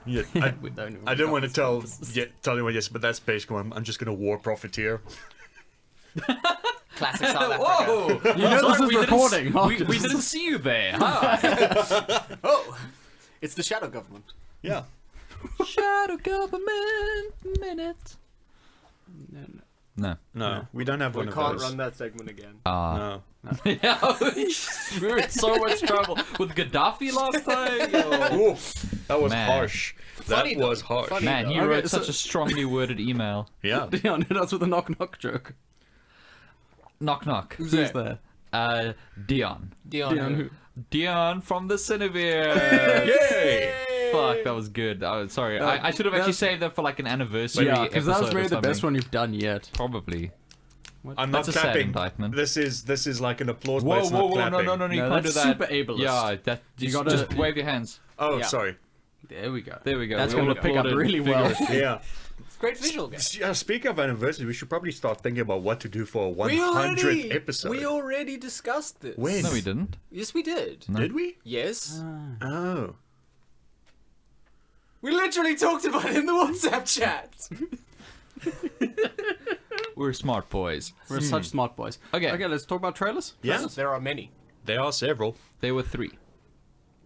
Yeah, I don't want to tell anyone yes, but that's basically I'm just going to war profiteer. Classic South Africa. Whoa! You know this is recording. We didn't see you there. Hi. Oh, it's the shadow government. Yeah. Shadow government minute. No, we don't have We one of can't those. run that segment again. No. Yeah, we were in so much trouble with Gaddafi last time. Yo. Ooh, that was Man. harsh. Funny That was though. harsh. Funny. Man, he Okay, wrote so- such a strongly worded email. Yeah. Dion hit us with a knock joke. Knock knock. Who's there? Dion. Dion who? Dion from the CineBeards. Yay! Fuck, that was good. Sorry, I should have actually saved that for like an anniversary. Yeah, because that was episode or maybe the best something. one you've done yet. Probably. I'm not That's a sad clapping. indictment. This is like an applause. but Whoa, it's whoa, not whoa! clapping. No, you No, can't do that's that. super ableist. Yeah, that You just, gotta- just wave your hands. Oh, Yeah. sorry. There we go. There we go. That's We going all to pick up applauded really well. vigorously. Yeah. Great visual game. Yeah. Speaking of anniversary, we should probably start thinking about what to do for a We 100th episode. already discussed this. When? No, we didn't. Yes, we did. Did we? Yes. Oh. We literally talked about it in the WhatsApp chat. We're smart boys. We're such smart boys. Okay. Okay, let's talk about trailers. Yeah. There are many. There are several. There were 3,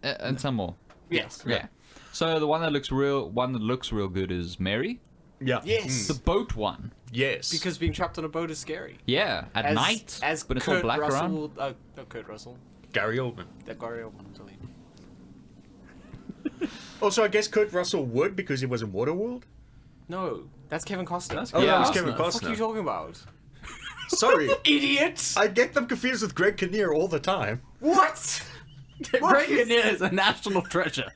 and some more. Yes. Yeah. So the one that looks real good is Mary. Yeah. Yes. The boat one. Yes. Because being trapped on a boat is scary. Yeah, at night. As but it's Kurt all black Russell, around. no, Kurt Russell. Gary Oldman. Gary Oldman, sorry. Also, I guess Kurt Russell would because he was in Waterworld. No, that's Kevin Costner. That's Oh, Yeah. that was Costner. Kevin What the fuck are you Costner. talking about? Sorry. Idiot! I get them confused with Greg Kinnear all the time. What? Greg Kinnear is a national treasure.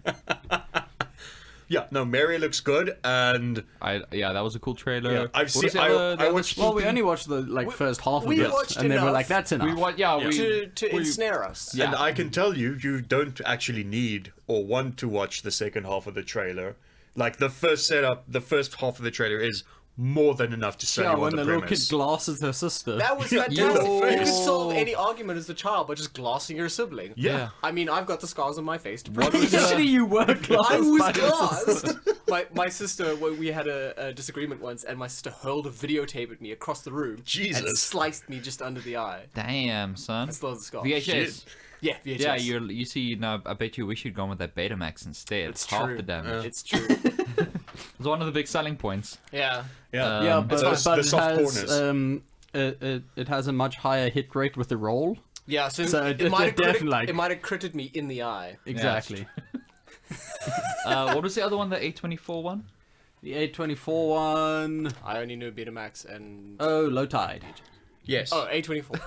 Yeah, no, Mary looks good, and Yeah, that was a cool trailer. yeah, I've What seen. was the other- the I other watched. Well, we only watched the first half of we it, watched and then we're enough. like, "That's enough." To ensnare us. Yeah. And I can tell you, you don't actually need or want to watch the second half of the trailer. Like the first half of the trailer is more than enough to sell Yeah, you when on the the little kid premise. glasses her sister. That was Yeah, fantastic. yo. You could solve any argument as a child by just glassing your sibling. Yeah. I mean, I've got the scars on my face to prove it. Actually, you were glassed. I was by your sister. glassed. My sister, we had a disagreement once, and my sister hurled a videotape at me across the room. And Jesus. sliced me just under the eye. Damn, son. I still have the scar. VHS. Shit. Yeah, VHS. Yeah, you see now. I bet you wish you'd gone with that Betamax instead. It's half true. the damage. It's true. It's one of the big selling points. Yeah. Yeah. Yeah, It's but, the it soft has corners. it has a much higher hit rate with the roll. Yeah, so, So it it might have definitely, like- it might have critted me in the eye. Exactly. What was the other one? The A24 one? The 824 one. I only knew Betamax and Oh, low tide. Yes. oh A24.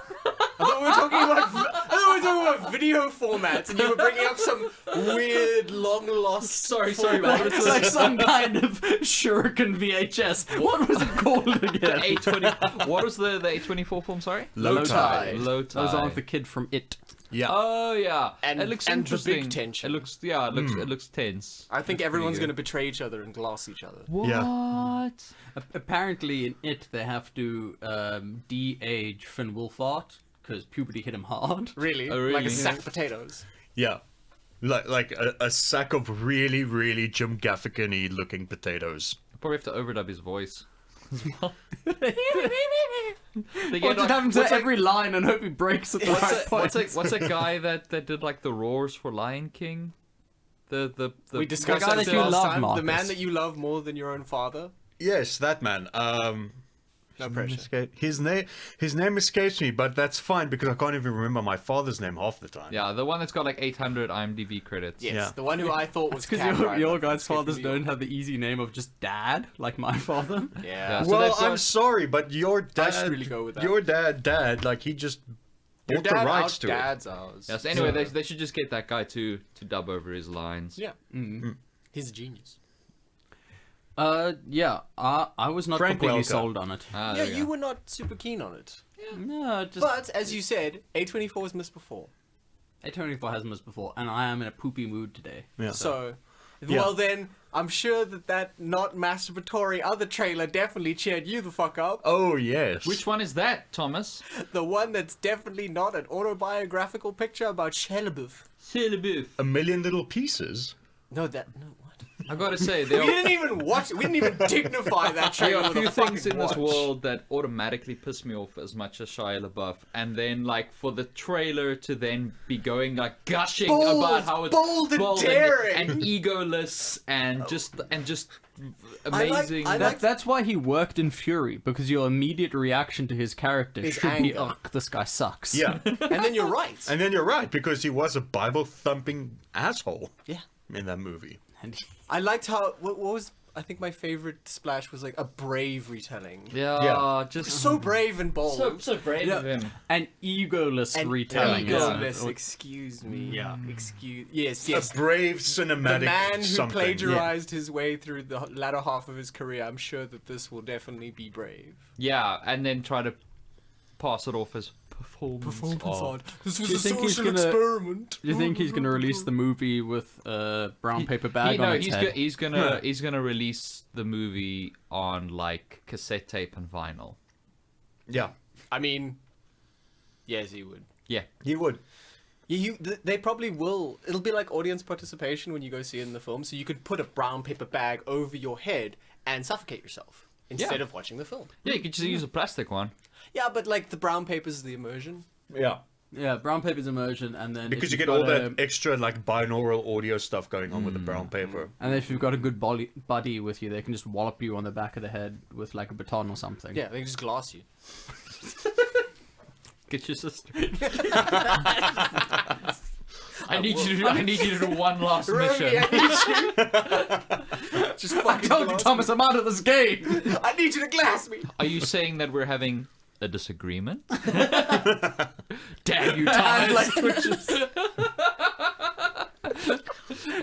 I thought we were talking about video formats, and you were bringing up some weird long lost. Sorry, format. It's like some kind of shuriken VHS. What was it called again? A20. What was the A24 film? Sorry. Low tide. Low That was tide. on with the kid from It. Yeah. Oh yeah, And- it looks and the big interesting. tension. It looks it looks tense. I think Looks everyone's pretty going to betray each other and glass each other. good. What? Apparently in It they have to de-age Finn Wolfhard because puberty hit him hard. Really? Oh, really? Like a sack of potatoes. Yeah. Like a sack of really, really Jim Gaffigan-y looking potatoes. Probably have to overdub his voice. They Or get, just have him say what's every line and hope he breaks at the right point. what's a guy that did like the roars for Lion King? The We discussed guy that that you last love, time. The Markus. man that you love more than your own father. Yes, that man. No pressure. His name escapes me, but that's fine because I can't even remember my father's name half the time. Yeah, the one that's got like 800 IMDb credits. Yes, Yeah. the one who I thought was Because Cam your Ryder. guys' fathers Escape from don't have the easy name of just dad, like my father. New York. Yeah, Yeah. so Well, they've I'm got- sorry, but your dad, should really go with that. Your dad, like he just Your bought the dad rights to it. outdads ours. Yeah, so anyway, they should just get that guy to dub over his lines. Yeah. He's a genius. Yeah, I was not Frank completely Welker. sold on it. Ah, Yeah, there we you go. were not super keen on it. No, just But, as you said, A24 was missed before. A24 has missed before, and I am in a poopy mood today. Yeah. So, Yeah. well then, I'm sure that not masturbatory other trailer definitely cheered you the fuck up. Oh yes. Which one is that, Thomas? The one that's definitely not an autobiographical picture about Shellaboof. Syllabuff. A Million Little Pieces? No, what? I gotta say, We there are, didn't even watch it. We didn't even dignify that there trailer are a with few a things fucking in this watch. world that automatically piss me off as much as Shia LaBeouf, and then like for the trailer to then be going like gushing Bold, about how it's bold and daring. and egoless and just amazing. I like- That's why he worked in Fury, because your immediate reaction to his character His should be, anger. "Ugh, this guy sucks." Yeah. And then you're right. And then you're right, because he was a Bible thumping asshole Yeah. in that movie. And I liked how what was I think my favorite splash was like a brave retelling. yeah, Yeah. just So brave and bold. so brave of him. an egoless and retelling. egoless, isn't it? excuse me. Yeah. Yes. A brave cinematic The man who something. plagiarized his way through the latter half of his career, I'm sure that this will definitely be brave. Yeah, and then try to pass it off as performance art. This was Do you a think he's social gonna- experiment. Do you think he's going to release the movie with a brown paper bag No, on its head? he's gonna release the movie on like cassette tape and vinyl. Yeah, I mean, yes, he would. Yeah, he would. Yeah, they probably will. It'll be like audience participation when you go see it in the film. So you could put a brown paper bag over your head and suffocate yourself instead Yeah. of watching the film. yeah, you could just use a plastic one. Yeah, but like the brown paper's the immersion. Yeah. Yeah, brown paper's immersion, and then Because if you you've get all got that extra like binaural audio stuff going on with the brown paper. And if you've got a good buddy with you, they can just wallop you on the back of the head with like a baton or something. Yeah, they can just glass you. Get your sister. I need you to do one last mission. Just I fucking told you, glass Thomas, I'm out of this game. me. I need you to glass me. Are you saying that we're having a disagreement? Damn you, And Thomas! like twitches.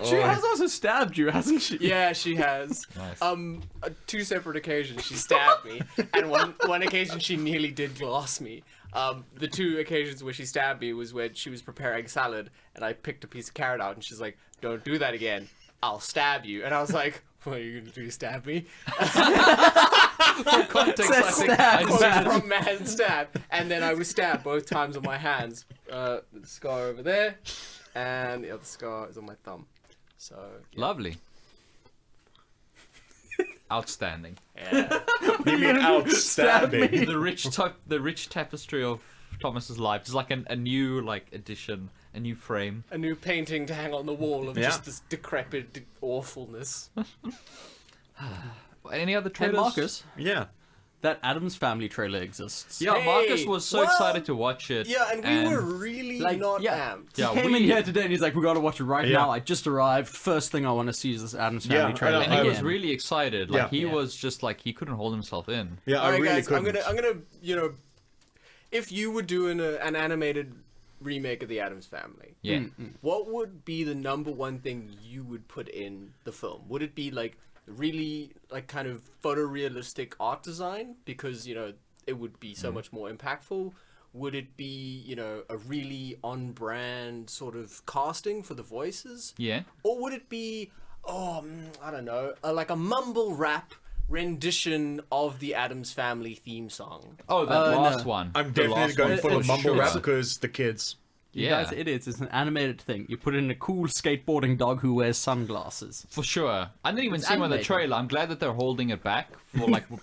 She has also stabbed you, hasn't she? Yeah, she has. Nice. Two separate occasions she stabbed me, and one occasion she nearly did glass me. The two occasions where she stabbed me was when she was preparing salad, and I picked a piece of carrot out, and she's like, "Don't do that again. I'll stab you." And I was like, "What are you gonna do? Stab me?" For context, I think stab. I Quote just- from man stab, and then I was stabbed both times on my hands. The scar over there, and the other scar is on my thumb. So yeah. Lovely. Outstanding. Yeah. You mean outstanding? The rich tapestry of Thomas's life. It's like a new like addition, a new frame. A new painting to hang on the wall of Yeah. just this decrepit awfulness. Any other Hey, trailers? Marcus, Yeah. that Addams Family trailer exists. Yeah, Hey, Marcus was so well, excited to watch it. Yeah, and we were really like, not yeah. amped. He Yeah, came in we- here today and he's like, we gotta watch it right Yeah. now. I just arrived. First thing I want to see is this Addams Yeah, Family trailer. And he was again. really excited. Like Yeah. he Yeah. was just like he couldn't hold himself in. Yeah, I Alright, really guys, couldn't. I'm gonna, if you were doing an animated remake of the Addams Family, Yeah. what would be the number one thing you would put in the film? Would it be like really like kind of photorealistic art design because it would be so much more impactful? Would it be a really on brand sort of casting for the voices? Yeah. Or would it be I don't know, like a mumble rap rendition of the Addams Family theme song? Oh, that no. last one. I'm The definitely last going one full for of mumble sure. rap because the kids. You Yeah. guys, it is. It's an animated thing. You put it in a cool skateboarding dog who wears sunglasses. For sure. I didn't even It's see him on the animated. trailer. I'm glad that they're holding it back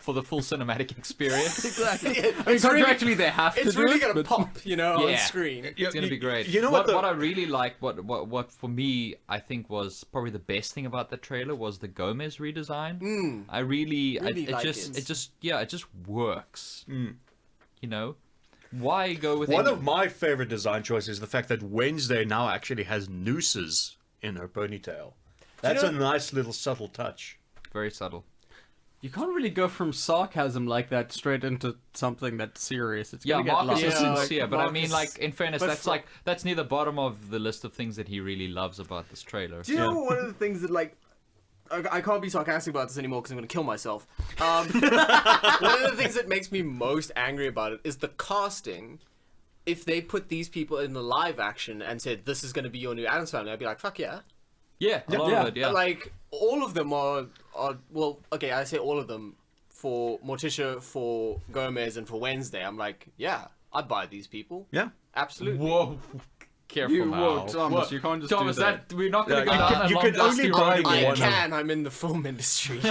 for the full cinematic experience. Exactly. I mean, It's really- contractually they have to It's do really it, gonna but- pop, on Yeah. screen. It's gonna be great. You know what what the- I really like, what for me I think was probably the best thing about the trailer was the Gomez redesign. I really, Really it like just, it. it just works. You know, why go with One any- of my favorite design choices is the fact that Wednesday now actually has nooses in her ponytail. That's know- a nice little subtle touch. very subtle. You can't really go from sarcasm like that straight into something that's serious. It's Yeah, gonna get Marcus lost. is Yeah, like, sincere, but I mean, Marcus- like in fairness, but that's for- that's near the bottom of the list of things that he really loves about this trailer. Do you know one of the things that I can't be sarcastic about this anymore because I'm gonna kill myself. One of the things that makes me most angry about it is the casting. If they put these people in the live action and said this is gonna be your new Addams Family, I'd be like, fuck yeah. Yeah, a lot of it. Yeah, Like all of them are well, okay, I say all of them. For Morticia, for Gomez, and for Wednesday, I'm like, yeah, I'd buy these people. Yeah. Absolutely. whoa. Careful You now. won't, Thomas. What? You can't just Thomas, do that. we're not going to Yeah, go down that you long, can only dusty buy road one. again. I can. I'm in the film industry.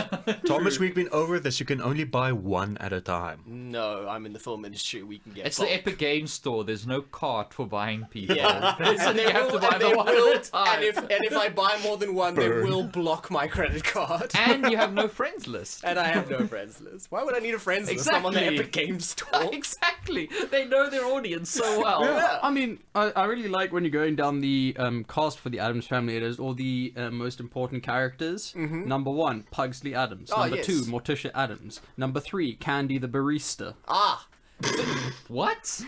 Thomas, we've been over this. You can only buy one at a time. No, I'm in the film industry. We can get. It's bulk. the Epic Games Store. There's no cart for buying people. Yeah, And you have to buy the one at a time. and if I buy more than one, they will block my credit card. And you have no friends list. And I have no friends list. Why would I need a friends list? I'm on the Exactly. Epic Games Store. Exactly. They know their audience so well. Yeah. I mean, I really like when you're going down the cast for the Addams Family. It is all the most important characters. Number 1, Pugsley Addams. Oh, Number yes. 2, Morticia Addams. Number 3, Candy the barista. Ah, What?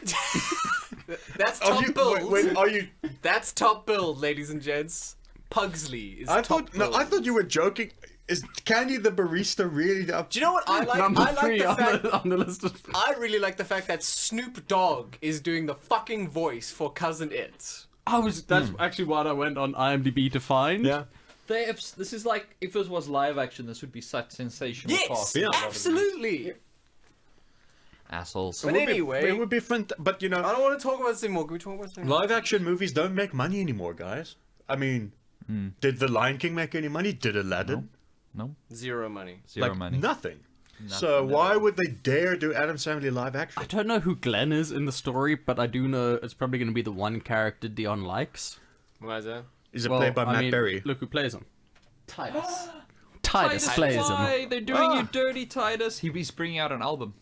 that's Are top you, build. are you? That's top build, ladies and gents. Pugsley is I top thought build. no. I thought you were joking. Is Candy the barista really up? Do you know what I like? Number I like 3 the fact. on the list of... I really like the fact that Snoop Dogg is doing the fucking voice for Cousin It. That's actually what I went on IMDb to find. This is like, if this was live action, this would be such sensational Yes, casting. Yeah. absolutely. Assholes. But anyway, it would be fun. But you know, I don't want to talk about this anymore. Can we talk about this anymore? live action movies don't make money anymore, guys. I mean, did The Lion King make any money? Did Aladdin? No? Zero money. Zero Like money. nothing. So Nothing at why all. would they dare do Addams Family live action? I don't know who Glenn is in the story, but I do know it's probably going to be the one character Dion likes. Why is that? Is it played by Matt Berry? Look who plays him. Titus. Titus plays him. Why? They're doing you dirty, Titus. He's bringing out an album.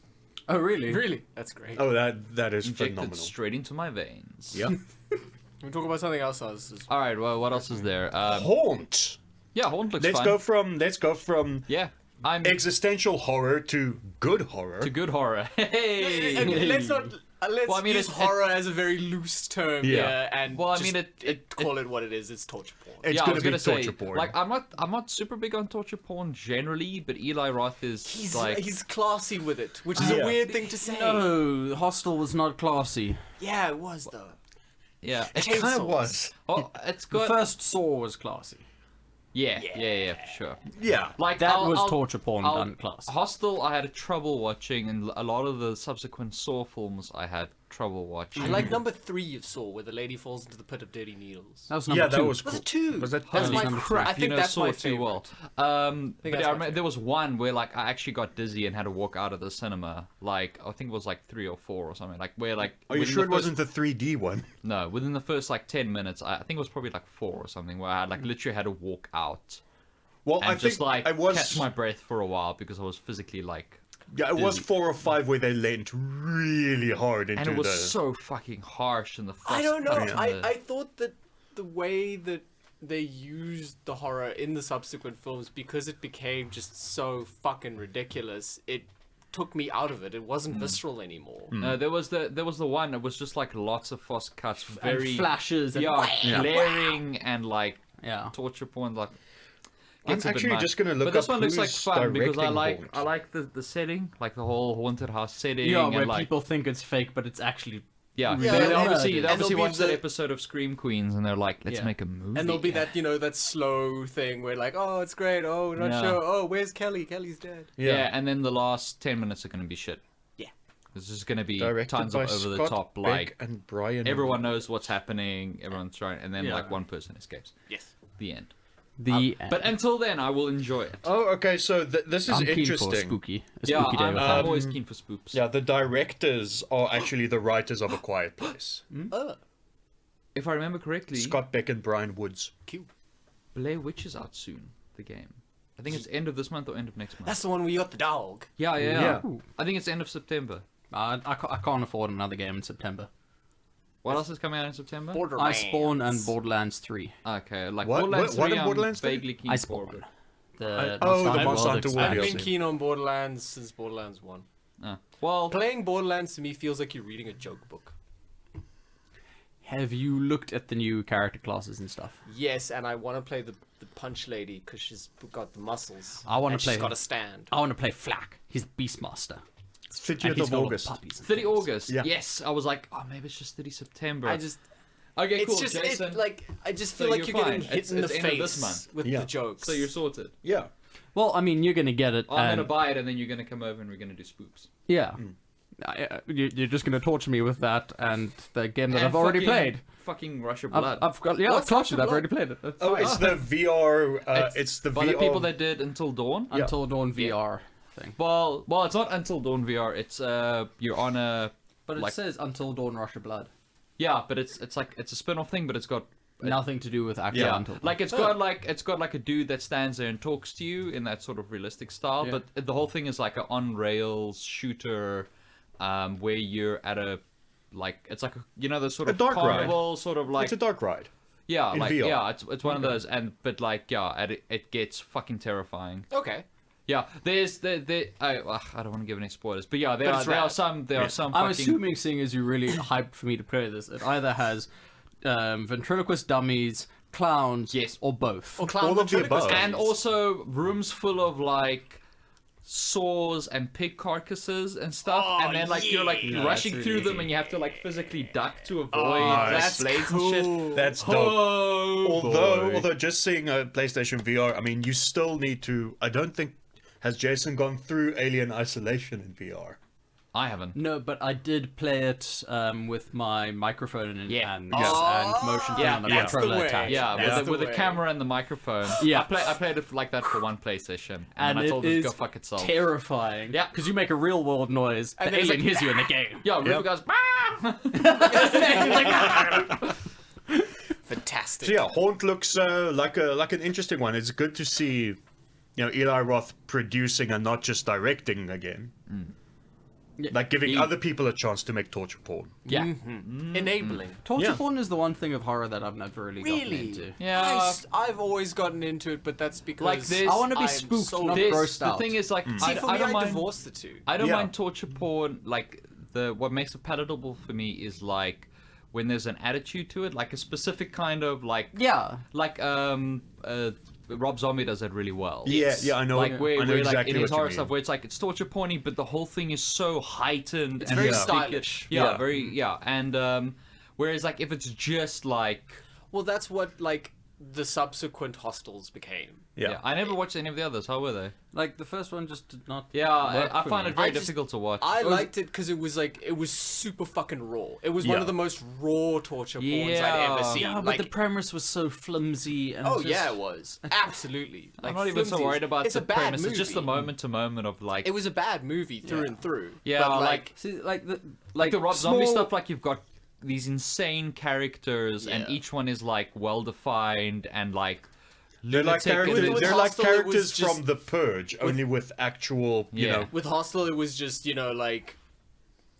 Oh, really? Really? That's great. Oh, that is Injected phenomenal. straight into my veins. Yep. Can we talk about something else? All right. Well, what else is there? Haunt. Yeah, Haunt looks Let's fun. go from Yeah, I'm existential horror to good horror. to good horror. Hey. Okay, let's not. Let's Well, I mean, use horror as a very loose term Yeah. here, and Well, I just mean, call it what it is. It's torture porn. It's Yeah, I gonna was be gonna say, torture porn. like, I'm not super big on torture porn generally, but Eli Roth is He's classy with it, which is a Yeah. weird thing to say. No, Hostel was not classy. Yeah, it was though. yeah. it kind chainsaws. of was. Oh, it's The got first Saw was classy. yeah, for sure. Yeah. Like That I'll- was I'll- torture porn I'll- done classy. Hostel, I had trouble watching, and a lot of the subsequent Saw films, I had trouble watching. I like number 3 of Saw, where the lady falls into the pit of dirty needles. That was number 2. That was cool. Was it 2? Was that That's Holy my number crap. I you think know that's Saw my too favorite. well. But that's yeah, I my remember there was one where like I actually got dizzy and had to walk out of the cinema. Like I think it was like 3 or 4 or something. Like where like Are you within sure the it first- wasn't the 3D one? No, within the first like 10 minutes, I think it was probably like 4 or something, where I had, like literally had to walk out Well, and I just think like I was. catch my breath for a while because I was physically like, Yeah, it was dizzy. 4 or 5 where they leant really hard into and it was the. so fucking harsh in the first. I don't know. part of the- I thought that the way that they used the horror in the subsequent films, because it became just so fucking ridiculous, it took me out of it. It wasn't visceral anymore. No, there was the one. It was just like lots of fast cuts, very and flashes and yeah, glaring and like yeah. torture porn. Like I'm gets a bit actually much. just gonna look But this up one looks like who's fun because I directing like Haunt. the setting, like the whole haunted house setting. Yeah, and where like, people think it's fake, but it's actually... yeah, Yeah, they and obviously there'll be watched that the- episode of Scream Queens and they're like, let's Yeah. make a movie. And there'll be that, that slow thing where like, oh, it's great. Oh, we're not Yeah. sure. Oh, where's Kelly? Kelly's dead. yeah. And then the last 10 minutes are gonna be shit. Yeah. It's just gonna be Directed tons by of over the Scott top, Beck like and Brian. everyone knows what's happening, everyone's trying, and then Yeah. like one person escapes. Yes. The end. But Until then, I will enjoy it. Oh, okay. So this is I'm keen for interesting. spooky. A Yeah, spooky day I'm with I'm that. always keen for spoops. Yeah, the directors are actually the writers of A Quiet Place. If I remember correctly, Scott Beck and Brian Woods. Cute. Blair Witch is out soon. The game. I think it's end of this month or end of next month. That's the one where you got the dog. Yeah. Yeah. I think it's end of September. I can't afford another game in September. What else is coming out in September? Borderlands. Iceborne and Borderlands 3. Okay, like What? Borderlands What 3, in I'm Borderlands 3? vaguely keen for. Iceborne. the Monster Monster Hunter Hunter World World I've DLC. been keen on Borderlands since Borderlands 1. Well, Playing Borderlands to me feels like you're reading a joke book. Have you looked at the new character classes and stuff? Yes, and I want to play the punch lady because she's got the muscles. I wanna and play She's got her. a stand. I want to play Flak. He's the Beastmaster. 30th And he's of got all the August. puppies and 30 things. August. Yeah. Yes, I was like, oh, maybe it's just 30 September. I just, okay, it's cool, just Jason. I just So feel like you're you're getting fine. hit It's- in the it's end of this face month. with Yeah. the jokes. So you're sorted. Yeah. Well, I mean, you're going to get it. I'm and- gonna buy it, and then you're gonna come over, and we're gonna do spooks. Yeah. You're just gonna torture me with that and the game that And I've already fucking- played. Fucking Rush of Blood. I've told you What's that. Rush of I've Blood? already played it. That's Oh, fine. it's the VR. It's the By VR. the people that did Until Dawn. Until Dawn VR thing. Well, it's not Until Dawn VR. It's you're on a But it like- says Until Dawn Rush of Blood. but it's like it's a spin-off thing, but it's got Nothing to do with actual Yeah. Until Dawn. like it's got like a dude that stands there and talks to you in that sort of realistic style. Yeah. But the whole thing is like an on rails shooter, where you're at a like it's like the sort A of dark ride. carnival sort of like It's a dark ride. yeah in like VR. yeah it's one of those but like it gets fucking terrifying. Okay. Yeah, there's I don't want to give any spoilers, but yeah, there But it's are rad. some I'm fucking assuming, seeing as you're really hyped for me to play this, it either has ventriloquist dummies, clowns, Yes. or both. Or clown All of the ventriloquist above. and dummies. also rooms full of like saws and pig carcasses and stuff, Oh, and then like you're like yeah. rushing That's through really them, easy. and you have to like physically duck to avoid That's blades and shit. cool. That's dope. Oh, although boy. just seeing a PlayStation VR, I mean, you still need to. I don't think has Jason gone through Alien Isolation in VR. I haven't. No, but I did play it with my microphone and, Yeah. and Yes. motion Yeah, on the that's the controller way. attached. Yeah, That's with the the way. camera and the microphone. Yeah. I played it like that for one PlayStation, And and I told it it to is go fuck itself. terrifying. Yeah. Because you make a real world noise, And the then it's alien like, hears you in the game. Yeah, River Yep. goes. "Ah!" Fantastic. So yeah, Haunt looks like an interesting one. It's good to see, Eli Roth producing and not just directing again. Like giving other people a chance to make torture porn. Yeah, Enabling. Torture Yeah. porn is the one thing of horror that I've never really gotten Really? into. yeah. I've always gotten into it, but that's because Like this- I want to be I'm spooked, so not This- grossed the out. thing is, like, See, for I me, don't I mind. divorce the two. I don't Yeah. mind torture porn. Like what makes it palatable for me is like when there's an attitude to it, like a specific kind of like Yeah. like Rob Zombie does that really well. Yeah, I know. Like where, I know where exactly like in his what you horror mean. stuff where it's like it's torture porny, but the whole thing is so heightened and very ridiculous. stylish. Yeah, Yeah. very and whereas like if it's just like Well, that's what like the subsequent Hostels became. Yeah. I never watched any of the others. How were they? Like, the first one just did not Yeah, work I for find me. it very I just- difficult to watch. I was- liked it because it was super fucking raw. It was one Yeah. of the most raw torture porns I'd Yeah. ever seen. Yeah, but like, the premise was so flimsy and oh just... yeah, it was absolutely. Like, I'm not even so flimsy. worried about It's the a bad premise. Movie. It's just the moment to moment of like It was a bad movie through and through. Yeah, but, like- See, like the the Rob Zombie small- stuff. Like you've got these insane characters, and Yeah. each one is like well defined and like They're like lunatic and- characters. With They're like Hostel, it was characters just- from The Purge, only with actual, you Yeah. know. with Hostel, it was just like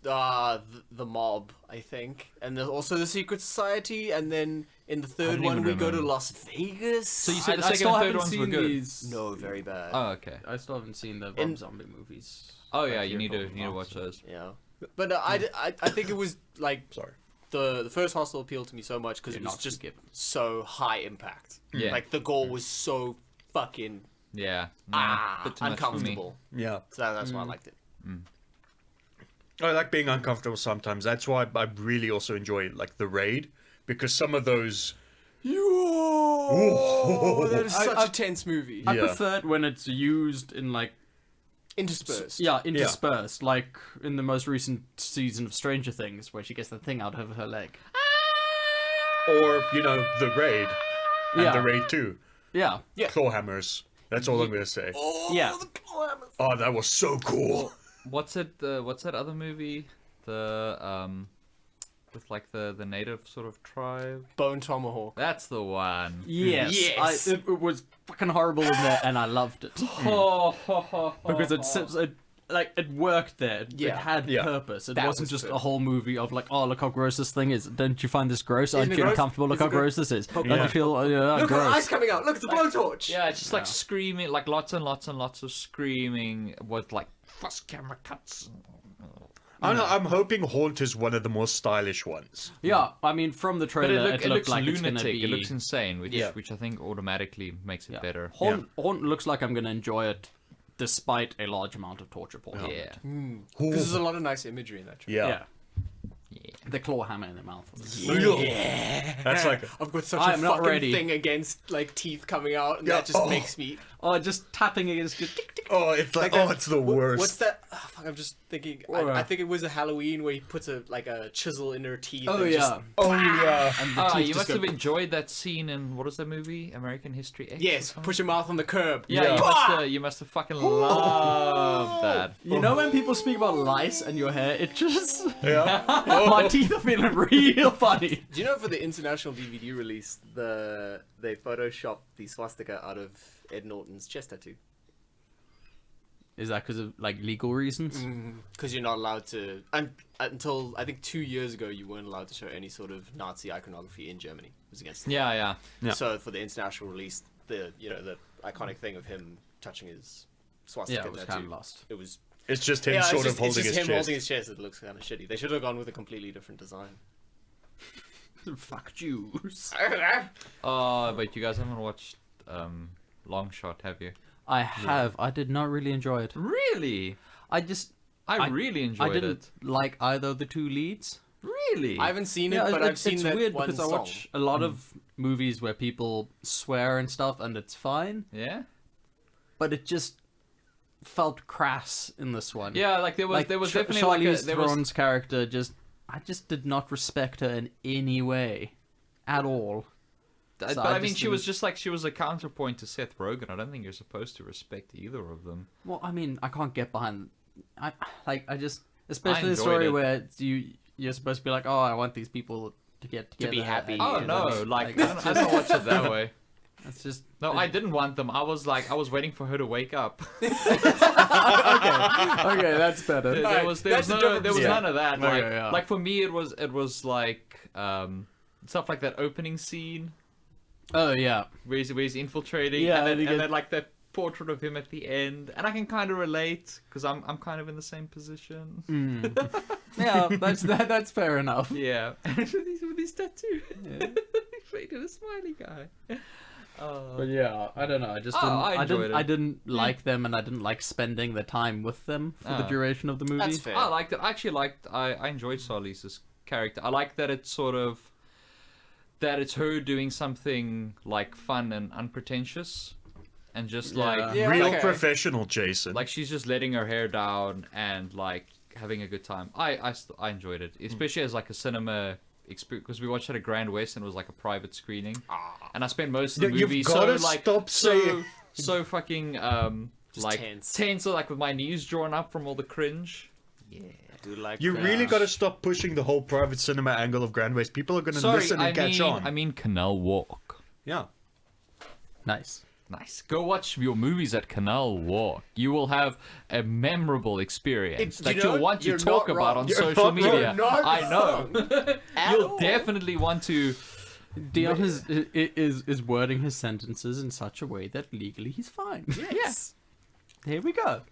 the mob, I think, and there's also the Secret Society, and then in the third don't one even we go to remember. Las Vegas. So you said the I second still and third haven't ones seen were good. these. no, very bad. Oh, okay. I still haven't seen the Rob In- Zombie movies. Oh yeah, I you hear need to from watch those. Yeah, but I think it was like Sorry. the first Hostel appealed to me so much because Do it was not just skip. so high impact. Yeah. Like the gore was so fucking Yeah. Nah, bit too much for me. uncomfortable. Yeah. So that's why I liked it. I like being uncomfortable sometimes. That's why I really also enjoy like The Raid, because some of those. Yo, that is I- such I- a tense movie. I Yeah. prefer it when it's used in like Interspersed. interspersed, like in the most recent season of Stranger Things, where she gets the thing out of her leg. Or, The Raid. And Yeah. The Raid 2. Yeah, Yeah. Clawhammers. That's all I'm going to say. yeah. The claw- Oh, that was so cool. What's it? What's that other movie? With like the native sort of tribe. Bone Tomahawk. That's the one. Yes, Yes. it was fucking horrible in there, and I loved it because it worked there. It Yeah. had Yeah. purpose. It That wasn't was just a perfect. whole movie of like, oh, look how gross this thing is. Don't you find this gross? Aren't it you gross? uncomfortable? Look Is it how gross? gross this is. Don't Yeah. you feel Look at the eyes gross? coming out. Look at the blowtorch. Yeah, it's just like screaming, like lots and lots and lots of screaming with like fast camera cuts. I'm hoping Haunt is one of the more stylish ones. Yeah, I mean, from the But trailer, it looks like it's gonna lunatic. be. It looks insane, Yeah. which I think automatically makes it better. Haunt looks like I'm gonna enjoy it, despite a large amount of torture porn. Yeah. Because there's a lot of nice imagery in that trailer. Yeah. Yeah. the claw hammer in their mouth. Yeah. That's like I've got such I'm a not fucking ready. thing against like teeth coming out, and Yeah. that just Oh. makes me. Oh, just tapping against your tick, tick. oh, it's like, that- it's the worst. What's that? Oh, fuck, I'm just thinking. I think it was a Halloween where he puts a chisel in her teeth. Oh and yeah. Just, Oh yeah. And the teeth you just must go- have enjoyed that scene in what is that movie? American History X? or yes, something? push your mouth on the curb. Yeah, you must have fucking loved that. You know when people speak about lice and your hair, it just Yeah. my teeth are feeling real funny. Do you know for the international DVD release, they photoshopped the swastika out of Ed Norton's chest tattoo? Is that because of like legal reasons? Because you're not allowed to, until I think 2 years ago, you weren't allowed to show any sort of Nazi iconography in Germany. It was against the law. Yeah. Yeah. So for the international release, the iconic thing of him touching his swastika Yeah, it was tattoo, kind of lost. it was It's just him it's sort just, of holding it's just his him chest. holding his chest. It looks kind of shitty. They should have gone with a completely different design. Fuck Jews. But you guys haven't watched Long Shot, have you? I have. I did not really enjoy it. Really? I just. I really I enjoyed didn't it. like either of the two leads. Really? I haven't seen it, Yeah, but I've seen it's that weird one because I song. watch a lot of movies where people swear and stuff, and it's fine. Yeah. But it just felt crass in this one. Yeah, like there was definitely like a, Charlize there was Theron's character. I just did not respect her in any way, at all. but So I I mean just she was didn't- just like she was a counterpoint to Seth Rogen. I don't think you're supposed to respect either of them. Well, I mean, I can't get behind. Especially the enjoyed story it. where you're supposed to be like, oh, I want these people to get together. be happy. and- Oh and no, then- like I don't watch it that way. It's just No, I didn't want them. I was waiting for her to wake up. okay, that's better. There was that's a different- there was Yeah. none of that. Okay, Like yeah. like for me it was like stuff like that opening scene Oh yeah, where he's infiltrating, Yeah, and and you then get- like that portrait of him at the end, and I can kind of relate because I'm kind of in the same position. yeah, that's fair enough. Yeah, with his tattoo, he's making a smiley guy. But yeah, I don't know. I just Oh, didn't. I enjoyed it. I didn't like them, and I didn't like spending the time with them for the Oh. duration of the movie. That's fair. I liked it. I actually liked. I enjoyed Charlize's character. I like that it's sort of that it's her doing something like fun and unpretentious, and just Yeah. like Yeah, Real okay. professional Jason. like she's just letting her hair down and like having a good time. I enjoyed it, especially as like a cinema experience because we watched it at Grand West and it was like a private screening, and I spent most of the You've movie gotta so like stop saying- so fucking Just like tense. like with my knees drawn up from all the cringe. I do like You that. really got to stop pushing the whole private cinema angle of Grand West. People are going to Sorry, listen and catch on. I mean Canal Walk. Yeah. Nice. Nice. Go watch your movies at Canal Walk. You will have a memorable experience It- that you know, you'll want to you're talk not about wrong. on You're social not media. wrong. You're not I know. At You'll all. definitely want to. Dion is wording his sentences in such a way that legally he's fine. Yes. Here we go.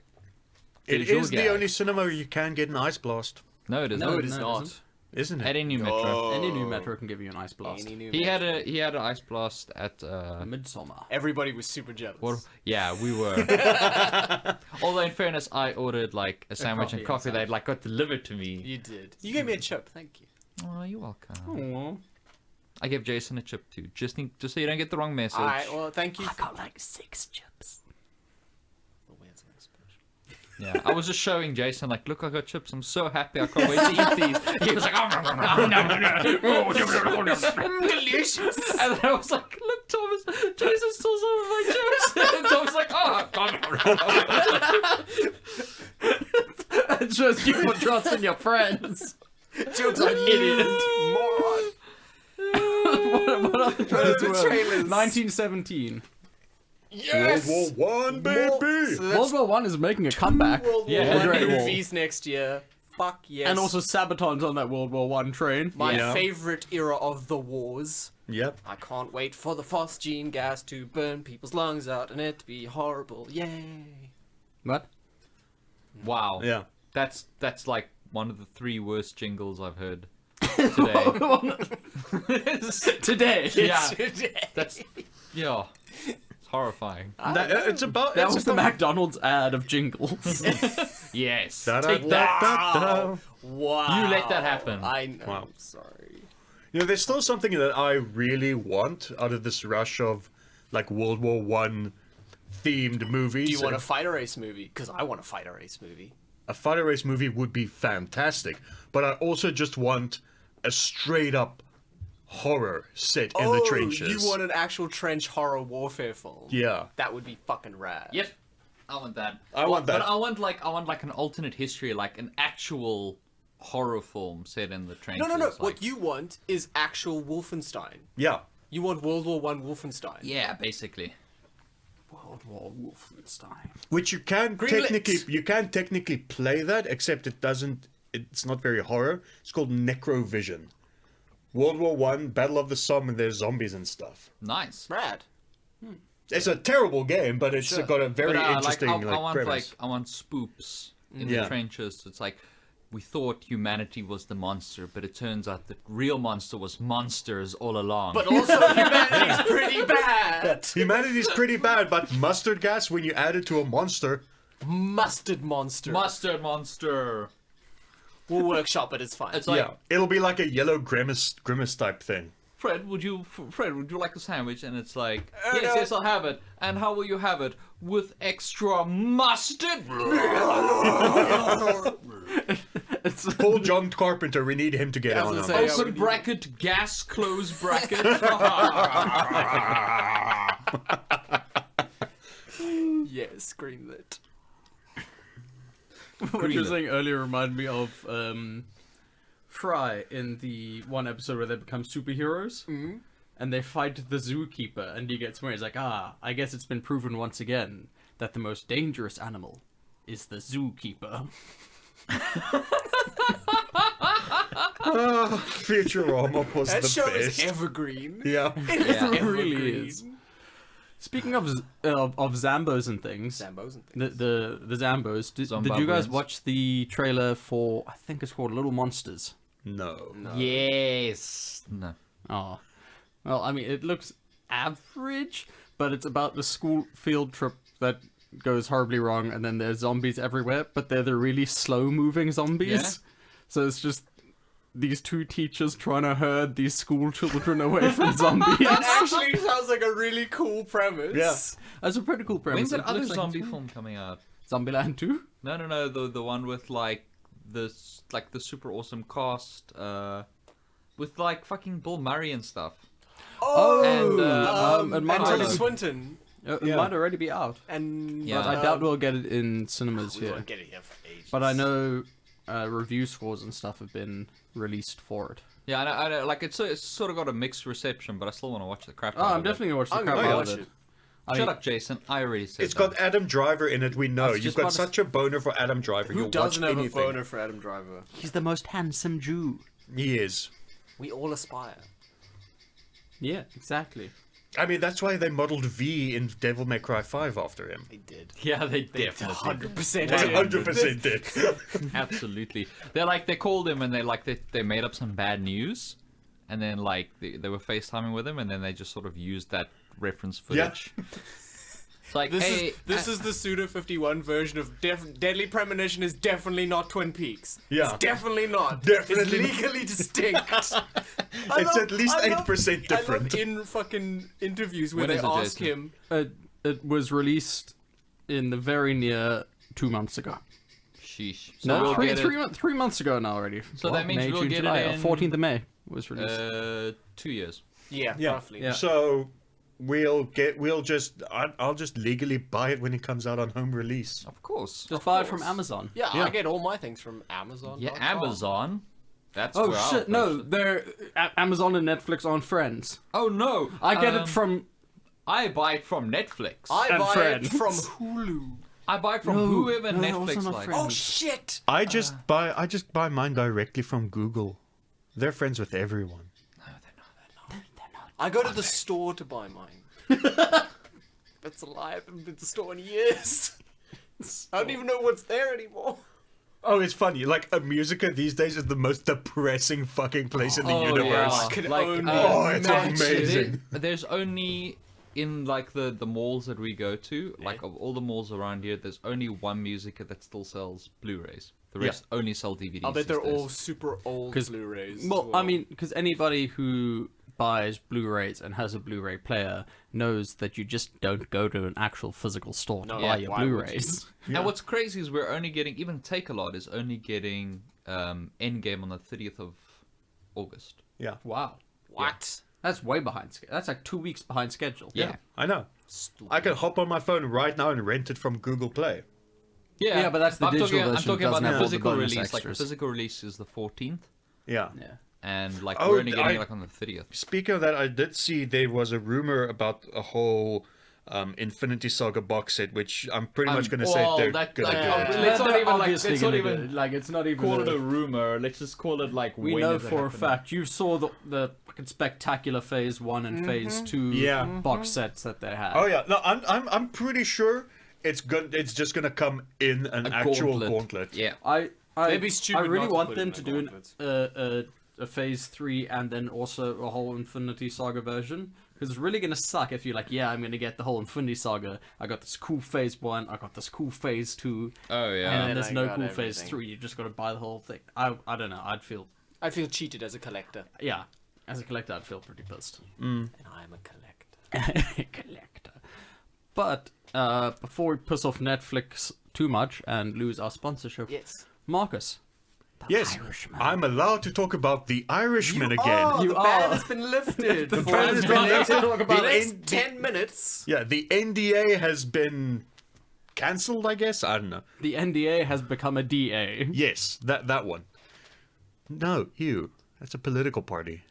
It Visual is the gag. only cinema where you can get an ice blast, No, it isn't. No, it is No, it not. isn't. isn't At it? any metro. Any new metro can give you an ice blast. Any new He match. had an ice blast at. Midsummer. Everybody was super jealous. What? Yeah, we were. Although in fairness, I ordered like a sandwich coffee and coffee and that like got delivered to me. You did. You gave me a chip. Thank you. Oh, you're welcome. Aww. I gave Jason a chip too, just so you don't get the wrong message. All right. Well, thank you. got like 6 chips. Oh, wait, that's nice. Yeah, I was just showing Jason, like, look, I got chips. I'm so happy. I can't wait to eat these. He was like, Delicious. and then I was like, look, Thomas, Jason stole some of my chips. And Thomas like, oh, It shows you put trust in your friends. Jokes on idiot. Moron. What other trailers the were? trailers? 1917. Yes. World War One, baby. So that's World War One is making a comeback. World War Yeah. One Great Wall. movies next year. Fuck yes. And also Sabaton's on that World War One train. my Yeah. favorite era of the wars. Yep. I can't wait for the phosgene gas to burn people's lungs out and it to be horrible. Yay. What? wow. Yeah. That's like one of the 3 worst jingles I've heard today. Today. Yeah. That's, yeah. It's horrifying. It's about. That it's was the about- McDonald's ad of jingles. Yes. Da, da, Take da, that. da, da. Wow. You let that happen. I know. Wow. I'm sorry. You know, there's still something that I really want out of this rush of like World War One themed movies. Do you want a fighter race movie? Because I want a fighter race movie. A fighter race movie would be fantastic, but I also just want a straight up horror set in the trenches. You want an actual trench horror warfare film? Yeah. That would be fucking rad. Yep. I want that. I want that. But I want like an alternate history, like an actual horror film set in the trenches. No. Like, What you want is actual Wolfenstein. Yeah. You want World War One Wolfenstein. Yeah, basically. World War Wolfenstein. Which you can Greenlit. technically play that, except it's not very horror. It's called Necrovision. World War One, Battle of the Somme, and there's zombies and stuff. Nice. Rad. It's a terrible game, but it's got a very interesting I want premise. I want spoops in Yeah. the trenches. It's like we thought humanity was the monster, but it turns out the real monster was monsters all along. But also humanity's pretty bad. Humanity's pretty bad, but mustard gas, when you add it to a monster, Mustard monster. mustard monster. We'll workshop it. It's fine. It's like yeah, it'll be like a yellow grimace type thing. Fred, would you like a sandwich? And it's like, no. yes, I'll have it. And how will you have it? With extra mustard? Pull John Carpenter, we need him to get I was on. gonna say, yeah, Open bracket, gas, close bracket. Yes, greenlit. What you were saying earlier reminded me of Fry in the one episode where they become superheroes. Mm-hmm. And they fight the zookeeper, and he gets where he's like, I guess it's been proven once again that the most dangerous animal is the zookeeper. Futurama was That the show best. is evergreen. Yeah. It really is. Speaking of Zambos and things, Zambos and things. the Zambos, did you guys Zimbabweans. watch the trailer for, I think it's called Little Monsters? No. Yes. No. Oh. Well, I mean, it looks average, but it's about the school field trip that goes horribly wrong, and then there's zombies everywhere, but they're the really slow-moving zombies. Yeah. So it's just these two teachers trying to herd these school children away from zombies. That actually sounds like a really cool premise. Yeah. That's a pretty cool premise. When's that It other looks like zombie it's- film coming out? Zombieland 2? No. The one with like the super awesome cast, with like fucking Bill Murray and stuff. Oh, and might and Tilda already- Swinton. It Yeah. might already be out. And Yeah. But I doubt we'll get it in cinemas we here. won't get it here for ages. But I know review scores and stuff have been released for it. Yeah, I know. Like it's sort of got a mixed reception, but I still want to watch the crap. Oh, out I'm of it. definitely gonna watch the I'm crap gonna out watch of it. it. I Shut mean, up, Jason. I already said It's that. got Adam Driver in it, we know. was You've just got about to- such a boner for Adam Driver. Who You'll doesn't watch have anything. a boner for Adam Driver? he's the most handsome Jew. He is. We all aspire. Yeah, exactly. I mean, that's why they modeled V in Devil May Cry 5 after him. They did. Yeah, they definitely 100% They did. 100% did. absolutely. They called him and they made up some bad news, and then like they were FaceTiming with him, and then they just sort of used that reference footage. It's like, hey, This is the Suda 51 version of Deadly Premonition is definitely not Twin Peaks. Yeah. It's definitely not. Definitely It's legally distinct. It's at least 8% different. I love in fucking interviews where When they is it, ask Jason? him. It was released in the very near 2 months ago. sheesh. So No, we'll get it, 3 months ago now already. So that means we'll get it in- 14th of May was released. 2 years. Yeah, Yeah. roughly. Yeah. So I'll just legally buy it when it comes out on home release. Of course. Just buy it from Amazon. Yeah, Yeah. I get all my things from Amazon. Yeah, Amazon. That's Oh where I'll shit! No, purchase it. they're Amazon and Netflix aren't friends. Oh no. I get it from. I buy it from Netflix. I And buy friends. it from Hulu. I buy it from No, whoever no, they're also Netflix not likes. friends. Oh shit! I just buy mine directly from Google. They're friends with everyone. I go to the store to buy mine. That's a lie. I haven't been to the store in years. I don't even know what's there anymore. Oh, it's funny. Like, a Musica these days is the most depressing fucking place in the Oh, universe. yeah. I can Like, only Oh, it's imagine. amazing. There's only in like the malls that we go to, like of all the malls around here, there's only one musicer that still sells Blu-rays. The rest only sell DVDs. I bet they're these days. all super old 'Cause- Blu-rays. as Well, I mean, because anybody who buys Blu-rays and has a Blu-ray player knows that you just don't go to an actual physical store to No, buy yeah, your why would you? Blu-rays. And what's crazy is we're only getting, even Take-A-Lot is only getting Endgame on the 30th of August. Yeah. Wow. what? That's way behind schedule. That's like 2 weeks behind schedule. Yeah. I know. I can hop on my phone right now and rent it from Google Play. Yeah, but that's the I'm digital talking, version. I'm talking about doesn't have the all the physical bonus release. Like the extras. physical release is the 14th, Yeah. Yeah. and like Oh, we're only getting I- it like on the 30th. Speaking of that, I did see there was a rumor about a whole Infinity Saga box set, which I'm pretty much going to say well, they're that- going to like, do. let's not They're even, like, obviously let's not gonna even do it. Like, it's not even Call it a rumor. Let's just call it like We when know is it for a happening. fact you saw the fucking spectacular Phase 1 and Phase 2 Yeah. box sets that they had. Oh yeah, no, I'm pretty sure it's good. It's just going to come in an actual gauntlet. Yeah. They'd be stupid I really not to want put them it to in do a gauntlet. a Phase 3 and then also a whole Infinity Saga version. Because it's really gonna suck if you're like, yeah, I'm gonna get the whole Infinity Saga. I got this cool Phase 1, I got this cool Phase 2, Oh yeah. and then then there's I no got cool Phase everything. 3. You just gotta buy the whole thing. I don't know. I'd feel, I'd feel cheated as a collector. yeah, as a collector, I'd feel pretty pissed. And I'm a collector. Collector. But before we piss off Netflix too much and lose our sponsorship, Yes. Marcus. Yes, Irishman. I'm allowed to talk about the Irishman again. Oh, You the ban are. has been lifted. The for ban has the been next- lifted. The The next end- 10 minutes. Yeah, the NDA has been cancelled. I guess I don't know. The NDA has become a DA. Yes, that one. No, you. That's a political party.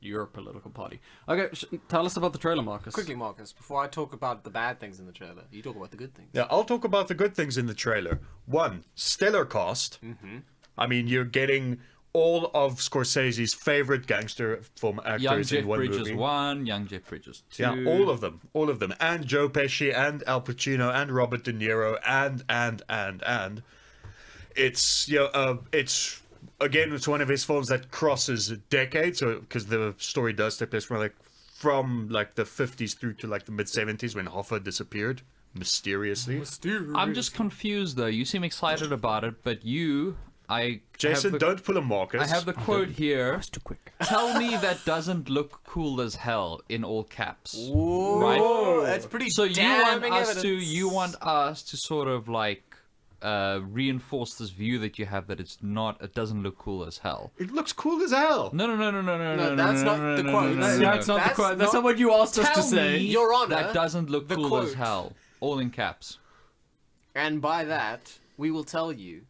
You're a political party. Okay, tell us about the trailer, Marcus. Quickly, Marcus, before I talk about the bad things in the trailer, you talk about the good things. Yeah, I'll talk about the good things in the trailer. One, stellar cast. I mean, you're getting all of Scorsese's favorite gangster film actors Young Jeff in one Bridges movie. 1, Young Jeff Bridges 2. Yeah, all of them, and Joe Pesci, and Al Pacino, and Robert De Niro, and it's it's again it's one of his films that crosses decades, so because the story does take place from the 50s through to like the mid 70s when Hoffa disappeared mysteriously. I'm just confused though. You seem excited about it, but Jason, have the, don't pull a Marcus. I have the quote here. That's too quick. Tell me that doesn't look cool as hell in all caps. Whoa, Right? that's pretty So you want damning us evidence. to sort of like reinforce this view that you have that it doesn't look cool as hell. It looks cool as hell. No, that's not the quote. That's not the quote. That's not what you asked us to Tell say. me Your Honor, that doesn't look the cool as quote. hell. All in caps. And by that, we will tell you.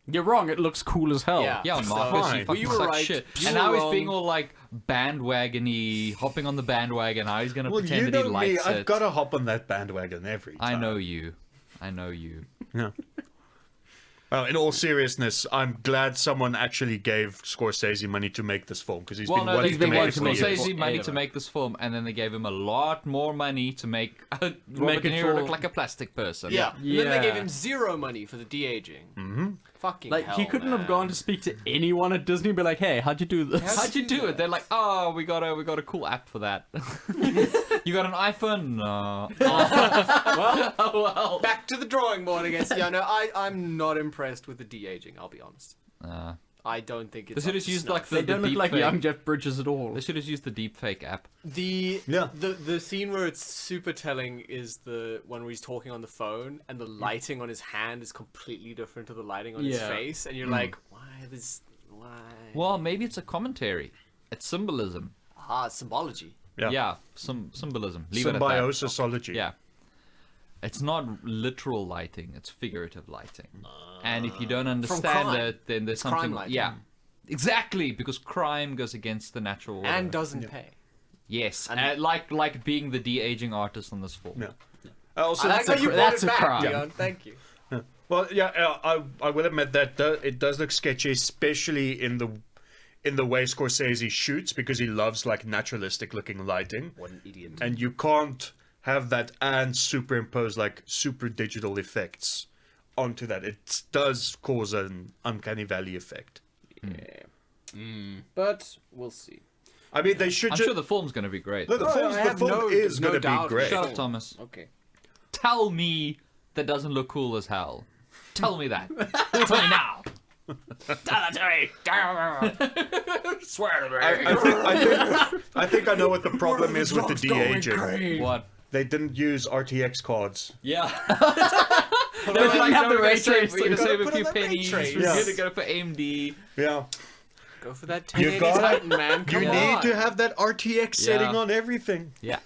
You're wrong. It looks cool as hell. Yeah. Yeah, So- Marcus, Fine. you fucking You were suck right, shit. you And were now he's wrong. being all like bandwagony, hopping on the bandwagon. Now he's gonna Well, pretend you that he know me. likes I've it. got to hop on that bandwagon every time. I know you. Yeah. Well, in all seriousness, I'm glad someone actually gave Scorsese money to make this film because he's Well, been no, wanting he's to been make wanting it to for make years. Scorsese money Anyway. to make this film, and then they gave him a lot more money to make Robert it De Niro for- look like a plastic person. Yeah. And then they Yeah. gave him zero money for the de-aging. Mm-hmm. Fucking Like, hell, he couldn't man. have gone to speak to anyone at Disney and be like, hey, how'd you do this? How'd How'd you do it? They're like, oh, we got a cool app for that. You got an iPhone? No. Well, back to the drawing board, I guess. Yeah, no, I'm not impressed with the de-aging, I'll be honest. I don't think it's They should up have to used snuff. like They the don't look deep like fake. young Jeff Bridges at all. They should have used the deepfake app. The scene where it's super telling is the one where he's talking on the phone and the lighting on his hand is completely different to the lighting on his Yeah. face, and you're like, why? Well, maybe it's a commentary. It's symbolism. Symbology. Yeah. Some symbolism. Leave it at that. Symbiosisology. Yeah. It's not literal lighting, it's figurative lighting. And if you don't understand crime. it, then there's It's crime something... lighting. Yeah. Exactly, because crime goes against the natural order. And doesn't pay. Yes, and- like being the de-aging artist on this film. Yeah. Also, I like how you brought that's it a back, crime. Leon. Thank you. well, yeah, I will admit that it does look sketchy, especially in the way Scorsese shoots, because he loves like naturalistic looking lighting, What an idiot. and you can't have that and superimpose like super digital effects onto that. It does cause an uncanny valley effect. Yeah. But we'll see. I mean, they should I'm just... sure the film's going to be great. No, the film is going to be doubt. great. Shut up, Thomas. Okay. Tell me that doesn't look cool as hell. Tell me that. Tell me now. Tell it to me. Swear to me. I think I know what the problem is with the de-aging. What? They didn't use RTX cards. Yeah. They didn't have the ray We're tracing. gonna save a Put few on the ray pennies. trace. We're Yeah. gonna go for AMD. Yeah. Go for that You 1080 gotta- Titan, man. You Come need on. to have that RTX setting Yeah. on everything. Yeah.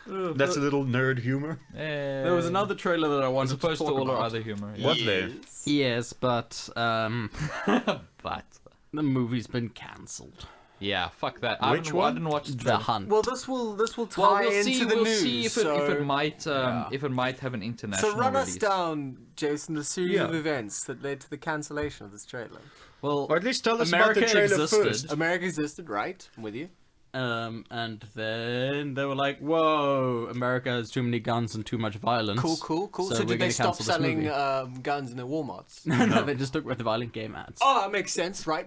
That's a little nerd humor. There was another trailer that I As wanted to opposed talk to all about. our other humor. Yeah. Was there? Yes, but But the movie's been cancelled. yeah, fuck that. Which I one? didn't watch the The trailer. Hunt. Well, this will tie Well, we'll into see. the We'll news. see if it might have an international So run us release. down, Jason, the series Yeah. of events that led to the cancellation of this trailer. Well, Or at least tell us America about the trailer existed. first. America existed, right? I'm with you. and then they were like, "Whoa, America has too many guns and too much violence." Cool. So So we're did they gonna stop cancel this selling movie. guns in their Walmarts? No, they just took with the violent game ads. Oh, that makes sense. Right.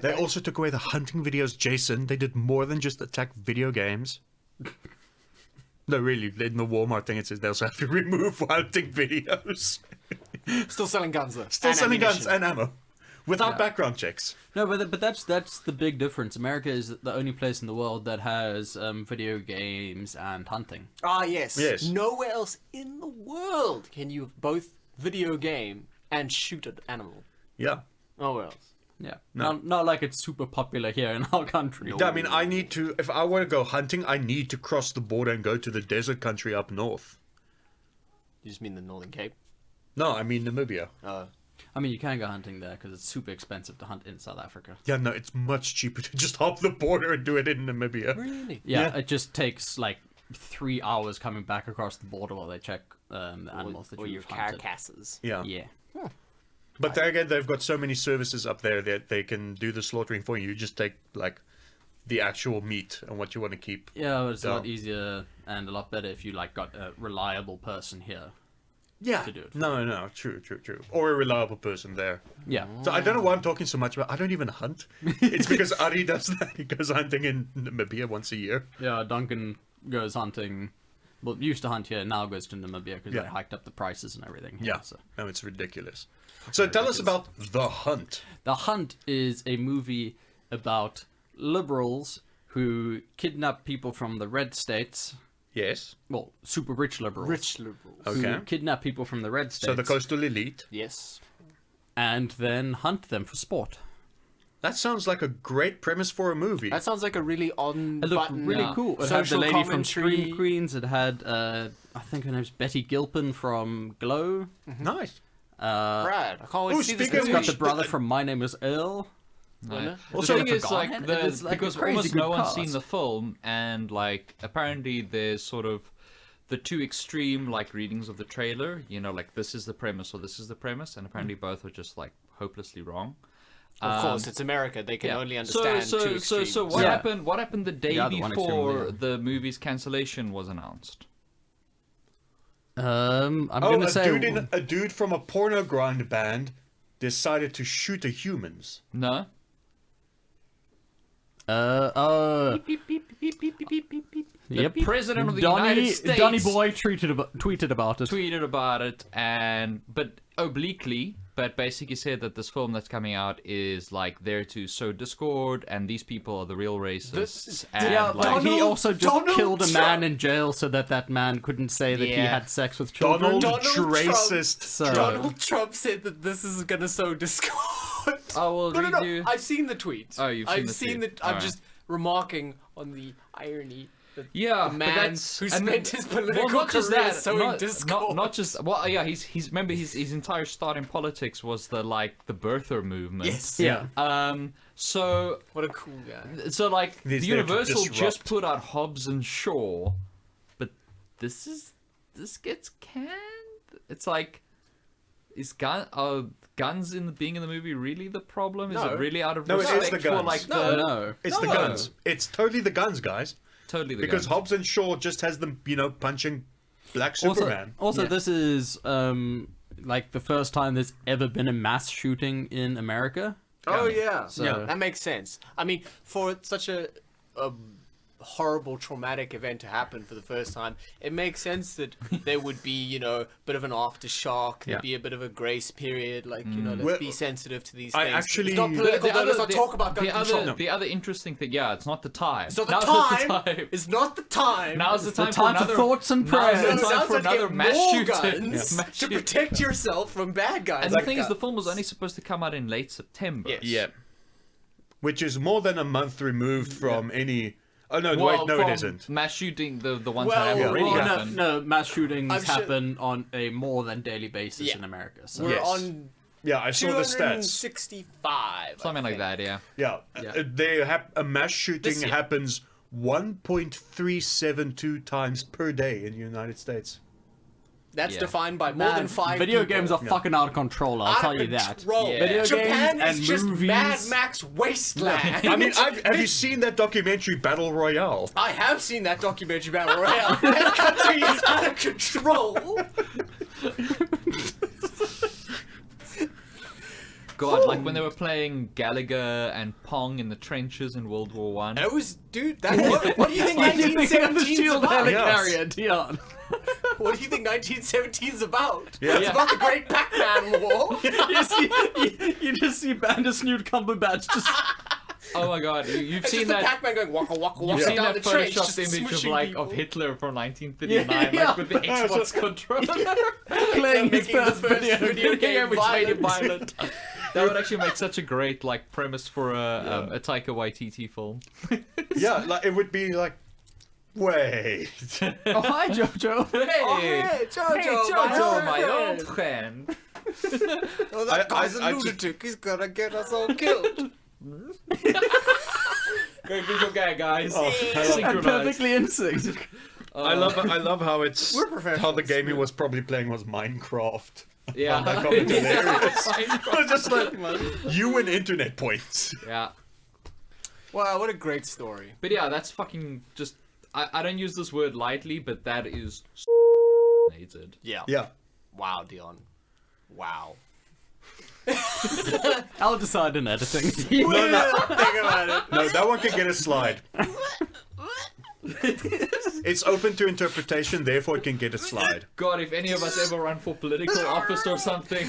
They also took away the hunting videos, Jason. They did more than just attack video games. No, really, in the Walmart thing, it says they also have to remove hunting videos. Still selling guns, though. Still And selling guns ammunition. and ammo. Without Yeah. background checks. No, but that's the big difference. America is the only place in the world that has video games and hunting. Ah, yes. Yes. Nowhere else in the world can you both video game and shoot an animal. Yeah. Nowhere else. Yeah, No. not like it's super popular here in our country. I mean, I need to, if I want to go hunting, I need to cross the border and go to the desert country up north. You just mean the Northern Cape? No, I mean Namibia. I mean, you can go hunting there because it's super expensive to hunt in South Africa. Yeah, no, it's much cheaper to just hop the border and do it in Namibia. Really? Yeah, Yeah. it just takes like 3 hours coming back across the border while they check the animals that or your you've hunted. carcasses. Yeah. Yeah. But there again, they've got so many services up there that they can do the slaughtering for you. You just take, like, the actual meat and what you want to keep. Yeah, but it's a lot Yeah. easier and a lot better if you like got a reliable person here. Yeah. To do it for No, true. Or a reliable person there. Yeah. So I don't know why I'm talking so much about. I don't even hunt. It's because Ari does that. He goes hunting in Namibia once a year. Yeah, Duncan goes hunting. Well, used to hunt here, now goes to Namibia because Yeah. they hiked up the prices and everything. Here, Yeah. so. No, it's ridiculous. So tell us about The Hunt. The Hunt is a movie about liberals who kidnap people from the red states. Yes. Well, super rich liberals. Rich liberals. Okay. Who kidnap people from the red states. So the coastal elite. Yes. And then hunt them for sport. That sounds like a great premise for a movie. That sounds like a really on It looked button. really cool. It had the social lady from commentary. Scream Queens. It had, I think her name's Betty Gilpin from Glow. Nice. Brad, I can't wait Ooh, to see this speaking of It's movie. got the brother from My Name Is Earl. Wasn't it? Also, the thing is, forgotten like, it. It's like a because crazy almost good no one's cast. seen the film, and like apparently there's sort of the two extreme like readings of the trailer. You know, like this is the premise or this is the premise, and apparently both are just like hopelessly wrong. Of course, it's America. They can Yeah. only understand two extremes. So what Yeah. happened? What happened the day Yeah, the one extreme, before yeah. the movie's cancellation was announced? I'm Oh, gonna say a dude from a porno grind band decided to shoot the humans. No. Yep. The president of the Donny, United States Donny Boy tweeted about it. tweeted about it, but obliquely, but basically said that this film that's coming out is like there to sow discord, and these people are the real racists. And Yeah, like, but he Donald- also just Donald killed a Trump. man in jail so that man couldn't say that he Yeah. had sex with children. Donald Donald Tracist. So- Donald Trump said that this is gonna sow discord. I will no, read no, no. you. I've seen the tweet. Oh, you've seen I've the seen tweet. the. I'm Alright. just remarking on the irony. That Yeah, the but man that's who and spent then- his political not just career that, sowing discord. not just well, yeah, he's remember his entire start in politics was the birther movement. Yes. Yeah. So What a cool guy. like He's the there to Universal disrupt. just put out Hobbs and Shaw, but this gets canned. It's like guns being in the movie really the problem? Is No. it really out of No, it is respect the for guns. like No. the No. It's the No. guns. It's totally the guns, guys. totally the Because guns. Hobbs and Shaw just has them, punching Black Also, Superman. also Yeah. this is like the first time there's ever been a mass shooting in America. Oh yeah. So- Yeah, that makes sense. I mean, for such a horrible traumatic event to happen for the first time, it makes sense that there would be, you know, a bit of an aftershock, there'd Yeah. be a bit of a grace period, like, you know, let's Well, be sensitive to these I things. actually- It's not political, though, let's not talk about gun the control. other, the other interesting thing, yeah, it's not the time. It's not the Now's time. not the time. It's not the time. Now's the The time, time for for another thoughts and now's prayers. the Now's time the for time to another get mass more shooting. guns Mass to shooting. protect yourself from bad guys. And the like thing is, that. the film was only supposed to come out in late September. Yes. Yeah. Which is more than a month removed from any. Oh no! Well, wait, no, from it isn't. Mass shooting, the ones Well, that have already Well, no, happened. no, mass shootings I'm sure- happen on a more than daily basis Yeah. in America. So. We're Yes. on Yeah, I saw the stats. 265. Something like that, yeah. Yeah, Yeah. a mass shooting This year. happens 1.372 times per day in the United States. That's Yeah. defined by more Man, than 5 video people. games are fucking out of control. I'll tell you that. Yeah. Video Japan games is and just movies. Mad Max Wasteland. I mean, have you seen that documentary Battle Royale? I have seen that documentary Battle Royale. That country is out of control. God, like when they were playing Gallagher and Pong in the trenches in World War One. That was, dude. What do you think What do you think of the 1917 is shield about? helicarrier, Dion? What do you think 1917 is about? Yeah. It's about the Great Pac-Man War. you just see Bandersnute Cumberbatch just. Oh my God, you've It's seen just the that? Pac-Man going waka waka waka You've seen down that the trench, photoshopped just image of smooshing like people. of Hitler from 1939, Yeah. like with the Xbox controller playing his making the first first video video game. game which made him violent. violent. That would actually make such a great like premise for a Taika Waititi film. Yeah, like it would be like, wait. Oh, hi, Jojo. Oh, hey, Jojo, my old friend. friend. Oh, that I- guy's a I just- lunatic. He's gonna get us all killed. Great visual gag, guys. Oh, And Synchronized. perfectly in sync. I love how it's We're how the professionals. game he was probably playing was Minecraft. Yeah. That comment hilarious. Just like you and internet points. Yeah. Wow, what a great story. But yeah, that's fucking just. I don't use this word lightly, but that is hated. Yeah. Yeah. Wow, Dion. Wow. I'll decide in editing. Think about it. No, that one can get a slide. It's open to interpretation, therefore it can get a slide. God, if any of us ever run for political office or something,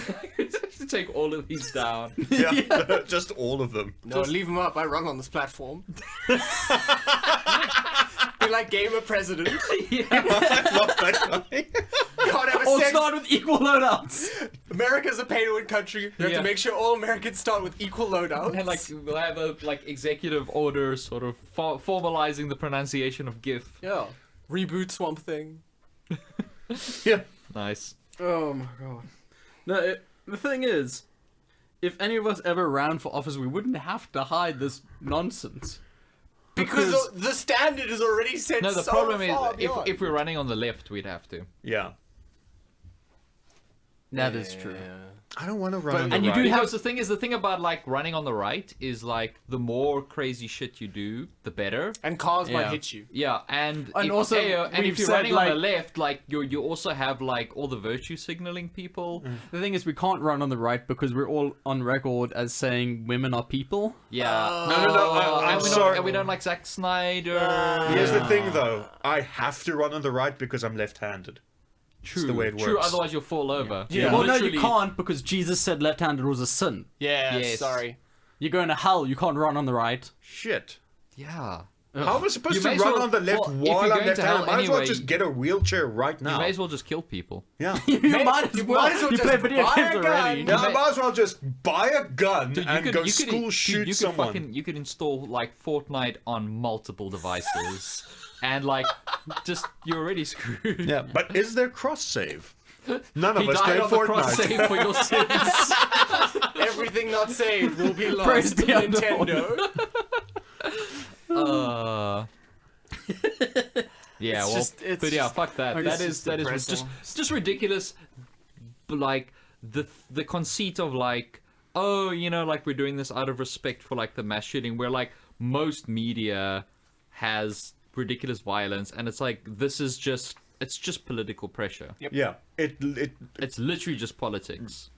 to take all of these down. Yeah, just all of them. No, leave him up. I run on this platform. Be like gamer president. I love that guy. Can't have a Or sex. start with equal loadouts. America's a pay-to-win country. We have Yeah. to make sure all Americans start with equal loadouts. And like we'll have a like executive order, sort of formalizing the pronunciation of GIF. yeah, reboot Swamp Thing. Yeah. Nice. Oh my god. No, the thing is, if any of us ever ran for office, we wouldn't have to hide this nonsense. Because the standard is already set. No, the so problem is far beyond. if we're running on the left, we'd have to. Yeah. That is true. I don't want to run on the and you right. do have- Because the thing about like running on the right is like the more crazy shit you do, the better. And cars might Yeah. hit you. Yeah, and And if, also, and we've if you're said, running on the like- left, like you also have like all the virtue signaling people. The thing is, we can't run on the right because we're all on record as saying women are people. Yeah. No, I'm and we sorry. Don't, and we don't like Zack Snyder. Here's the thing, though. I have to run on the right because I'm left-handed. True. the way it True. works. Otherwise, you'll fall over. Yeah. Well, no, you Literally- can't because Jesus said left-handed was a sin. Yeah, Yes. sorry. You're going to hell. You can't run on the right. Shit. Yeah. How am I supposed You to may as run well- on the left well, if while you're I'm going to left-handed? hell Might as well anyway, just get a wheelchair right now. You may as well just kill people. Yeah. You might as well. You just play video buy games a gun. already. Yeah, I might as well just buy a gun Dude, and go school shoot you someone. Fucking, you could install like Fortnite on multiple devices, and like, just you're already screwed. Yeah, but is there cross save? None of He us play died on the cross Fortnite. save for your sins. Everything not saved will be lost Praise to be unto Nintendo. Yeah, well, it's but yeah, just- fuck that. I That guess is depressing. just ridiculous. But like the conceit of like, oh, you know, like we're doing this out of respect for like the mass shooting, where like most media has ridiculous violence, and it's like this is just political pressure. Yeah, it It's literally just politics.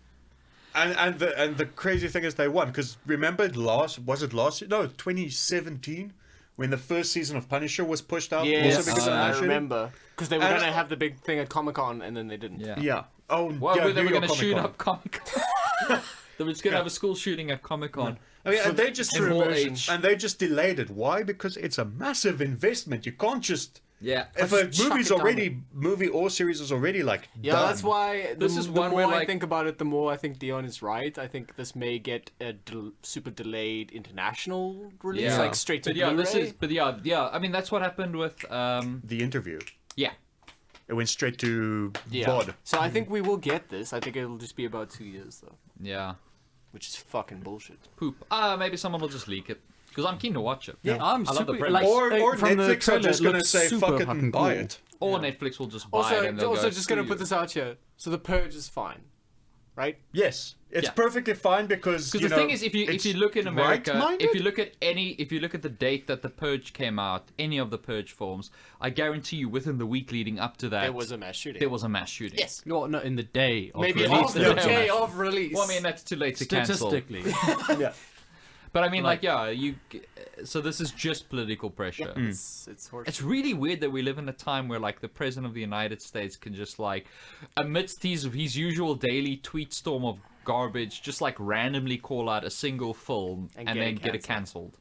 And the crazy thing is they won because remember last year? No, 2017 when the first season of Punisher was pushed out. Yes, Also because of I mass shooting. remember. Because they were And- going to have the big thing at Comic-Con, and then they didn't. Yeah. Yeah. Oh, Well, yeah. they New were York going to shoot Comic-Con. up Comic-Con. They were just going to have a school shooting at Comic-Con. I mean, and they just for immersion. and they just delayed it. Why? Because it's a massive investment. You can't just Yeah. if a just chuck movie's it down already movie or series is already like Yeah, done. that's why This is the one more where, I like- think about it, the more I think Dion is right. I think this may get a super delayed international release, Yeah. like straight to But yeah, Blu-ray. yeah. I mean, that's what happened with The Interview. yeah. It went straight to Yeah. VOD. So I think we will get this. I think it'll just be about 2 years though, Yeah. which is fucking bullshit. Poop. Maybe someone will just leak it because I'm keen to watch it. Yeah, I'm I love super the premise. like Or from the Netflix are trailer, just it gonna looks say super fuck it fucking and buy cool. it. Or Yeah. Netflix will just buy it and they'll Also, go, just gonna "Screw put you." this out here. So the Purge is fine, right? Yes, it's Yeah. perfectly fine because Because the thing is, if you look in America, right-minded? if you look at the date that the Purge came out, any of the Purge films, I guarantee you, within the week leading up to that, There was a mass shooting. there was a mass shooting. Yes. No, not in the day. Of Maybe release, off there the was a day mass of release. Well, I mean that's too late to cancel. statistically. yeah. But I mean, Like- so this is just political pressure. It's horse. It's really weird that we live in a time where, like, the president of the United States can just, like, amidst his usual daily tweet storm of garbage, just, like, randomly call out a single film And and get then it get it cancelled. cancelled.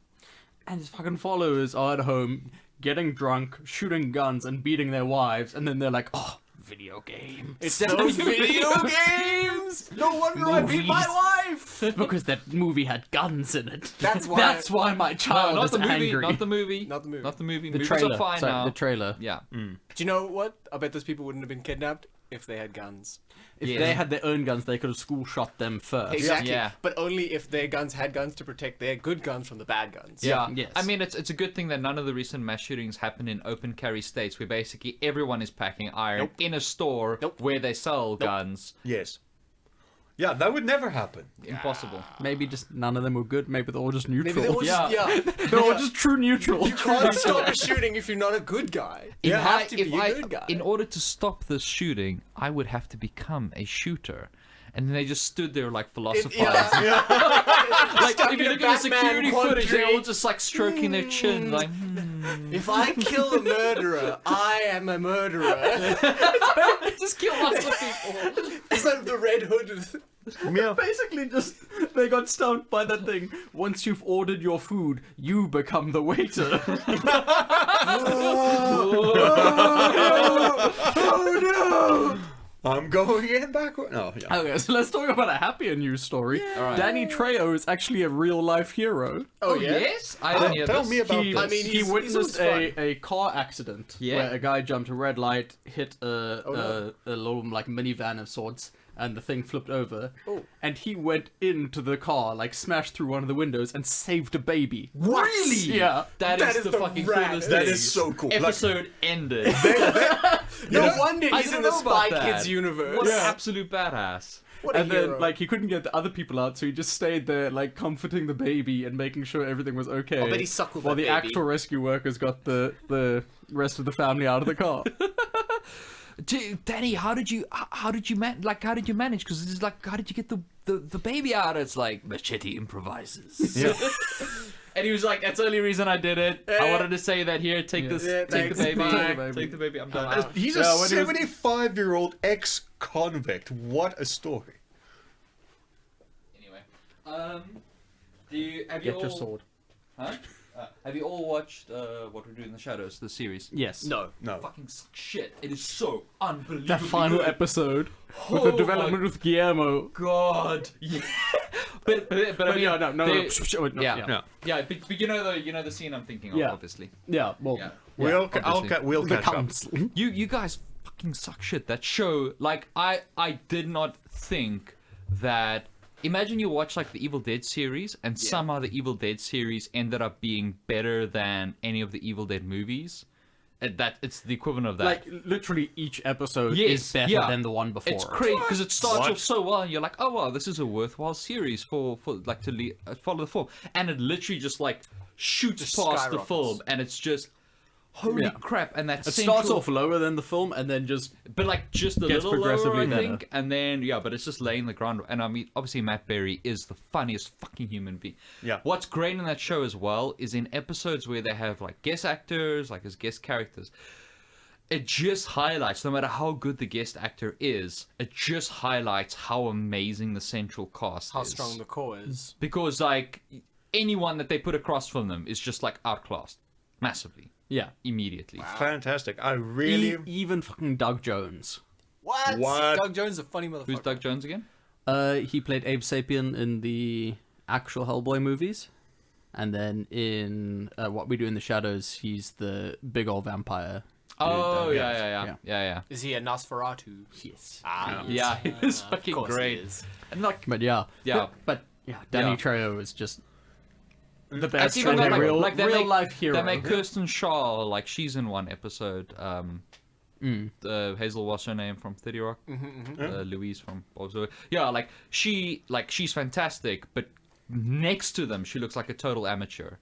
And his fucking followers are at home getting drunk, shooting guns, and beating their wives, and then they're like, "Oh, video game." It's those video games. No wonder I beat my wife. Because that movie had guns in it. That's why- That's why my child not is the movie, angry. not the movie, Not the movie. not the movie. The Movies trailer. are fine Sorry, now. the trailer. Yeah. Do you know what? I bet those people wouldn't have been kidnapped if they had guns. If Yeah. they had their own guns, they could have school shot them first. Exactly. Yeah. But only if their guns had guns to protect their good guns from the bad guns. Yeah, Yes. I mean, it's a good thing that none of the recent mass shootings happen in open carry states where basically everyone is packing iron Nope. in a store Nope. where they sell guns. Yes. Yeah, that would never happen. Impossible. Maybe just none of them were good. Maybe they're all just neutral. Maybe they all just, yeah. They're all just true neutral. You can't stop a shooting if you're not a good guy. You have to be a good guy. In order to stop this shooting, I would have to become a shooter. And then they just stood there like philosophizing. Like, Stuck if you in a look at the Batman security footage, they're quandary. all just like stroking their chin, like, If I kill a murderer, I am a murderer. just kill lots of people. It's like the Red Hood. Yeah. Basically, just they got stumped by that thing. Once you've ordered your food, you become the waiter. I'm going in backward. No, yeah. Okay, so let's talk about a happier news story. Alright. Danny Trejo is actually a real life hero. Oh, yeah? Yes? I didn't hear Tell this. me about He, this. I mean, he he's witnessed always a car accident Yeah. where a guy jumped a red light, hit no. a little like minivan of sorts, and the thing flipped over. Oh. And he went into the car, like smashed through one of the windows, and saved a baby. What? Really? Yeah. That That is is the the fucking rat- coolest that thing. is so cool. Like- Episode ended. No wonder I he's didn't in the know about Spy that. Kids universe. What an absolute badass. What a And hero. then, like, he couldn't get the other people out, so he just stayed there, like, comforting the baby and making sure everything was okay. I bet he suckled while that the baby. actual rescue workers got the rest of the family out of the car. Danny, how did you manage? Because it's like, how did you get the baby out? It's like Machete improvises. Yeah. And he was like, "That's the only reason I did it. I wanted to say that here. Take this. Yeah, take the thanks. baby. Bye. Take the baby. I'm done." He's Yeah, a when he was- 75-year-old ex-convict. What a story. Anyway, have you Get all, your sword. Huh? Have you all watched What We Do in the Shadows, the series? Yes. No. No. Fucking shit! It is so unbelievable. That final episode with the Oh development with Guillermo. God. Yeah. but I But mean, yeah, no, they- no, yeah, yeah. yeah. But you know the scene I'm thinking of, Yeah. obviously. Yeah, well, Yeah. We'll obviously. we'll the catch up. council. You guys fucking suck shit. That show, like, I did not think that. Imagine you watch like the Evil Dead series, and somehow the Evil Dead series ended up being better than any of the Evil Dead movies. That it's the equivalent of that. Like, literally each episode Yes, is better yeah. than the one before. It's crazy because it starts What? off so well, and you're like, oh wow, this is a worthwhile series for like to follow the film, and it literally just like shoots Just past the skyrockets. film, and it's just holy Yeah. crap, and that It central... starts off lower than the film, and then just But like just a Gets little lower, progressively I better. think, and then but it's just laying the ground. And I mean, obviously, Matt Berry is the funniest fucking human being. Yeah. What's great in that show as well is in episodes where they have like guest actors, like as guest characters. It just highlights, no matter how good the guest actor is, it just highlights how amazing the central cast How is. strong the core is. Because like anyone that they put across from them is just like outclassed massively immediately. Fantastic. I really. even fucking Doug Jones. What? What? Doug Jones is a funny motherfucker. Who's Doug Jones again? He played Abe Sapien in the actual Hellboy movies, and then in What We Do in the Shadows, he's the big old vampire. Oh dude, yeah. Is he a Nosferatu? Yes. Ah, Yeah, he was fucking of course great. He is. And like But yeah, Yeah. but Danny Yeah. Trejo is just the It's best even and got, a like, real, like they real make, life hero. They make Kirsten Shaw, like she's in one episode. Hazel, what's her name from 30 Rock? Louise from Bob's Burgers. Yeah, like she's fantastic, but next to them she looks like a total amateur.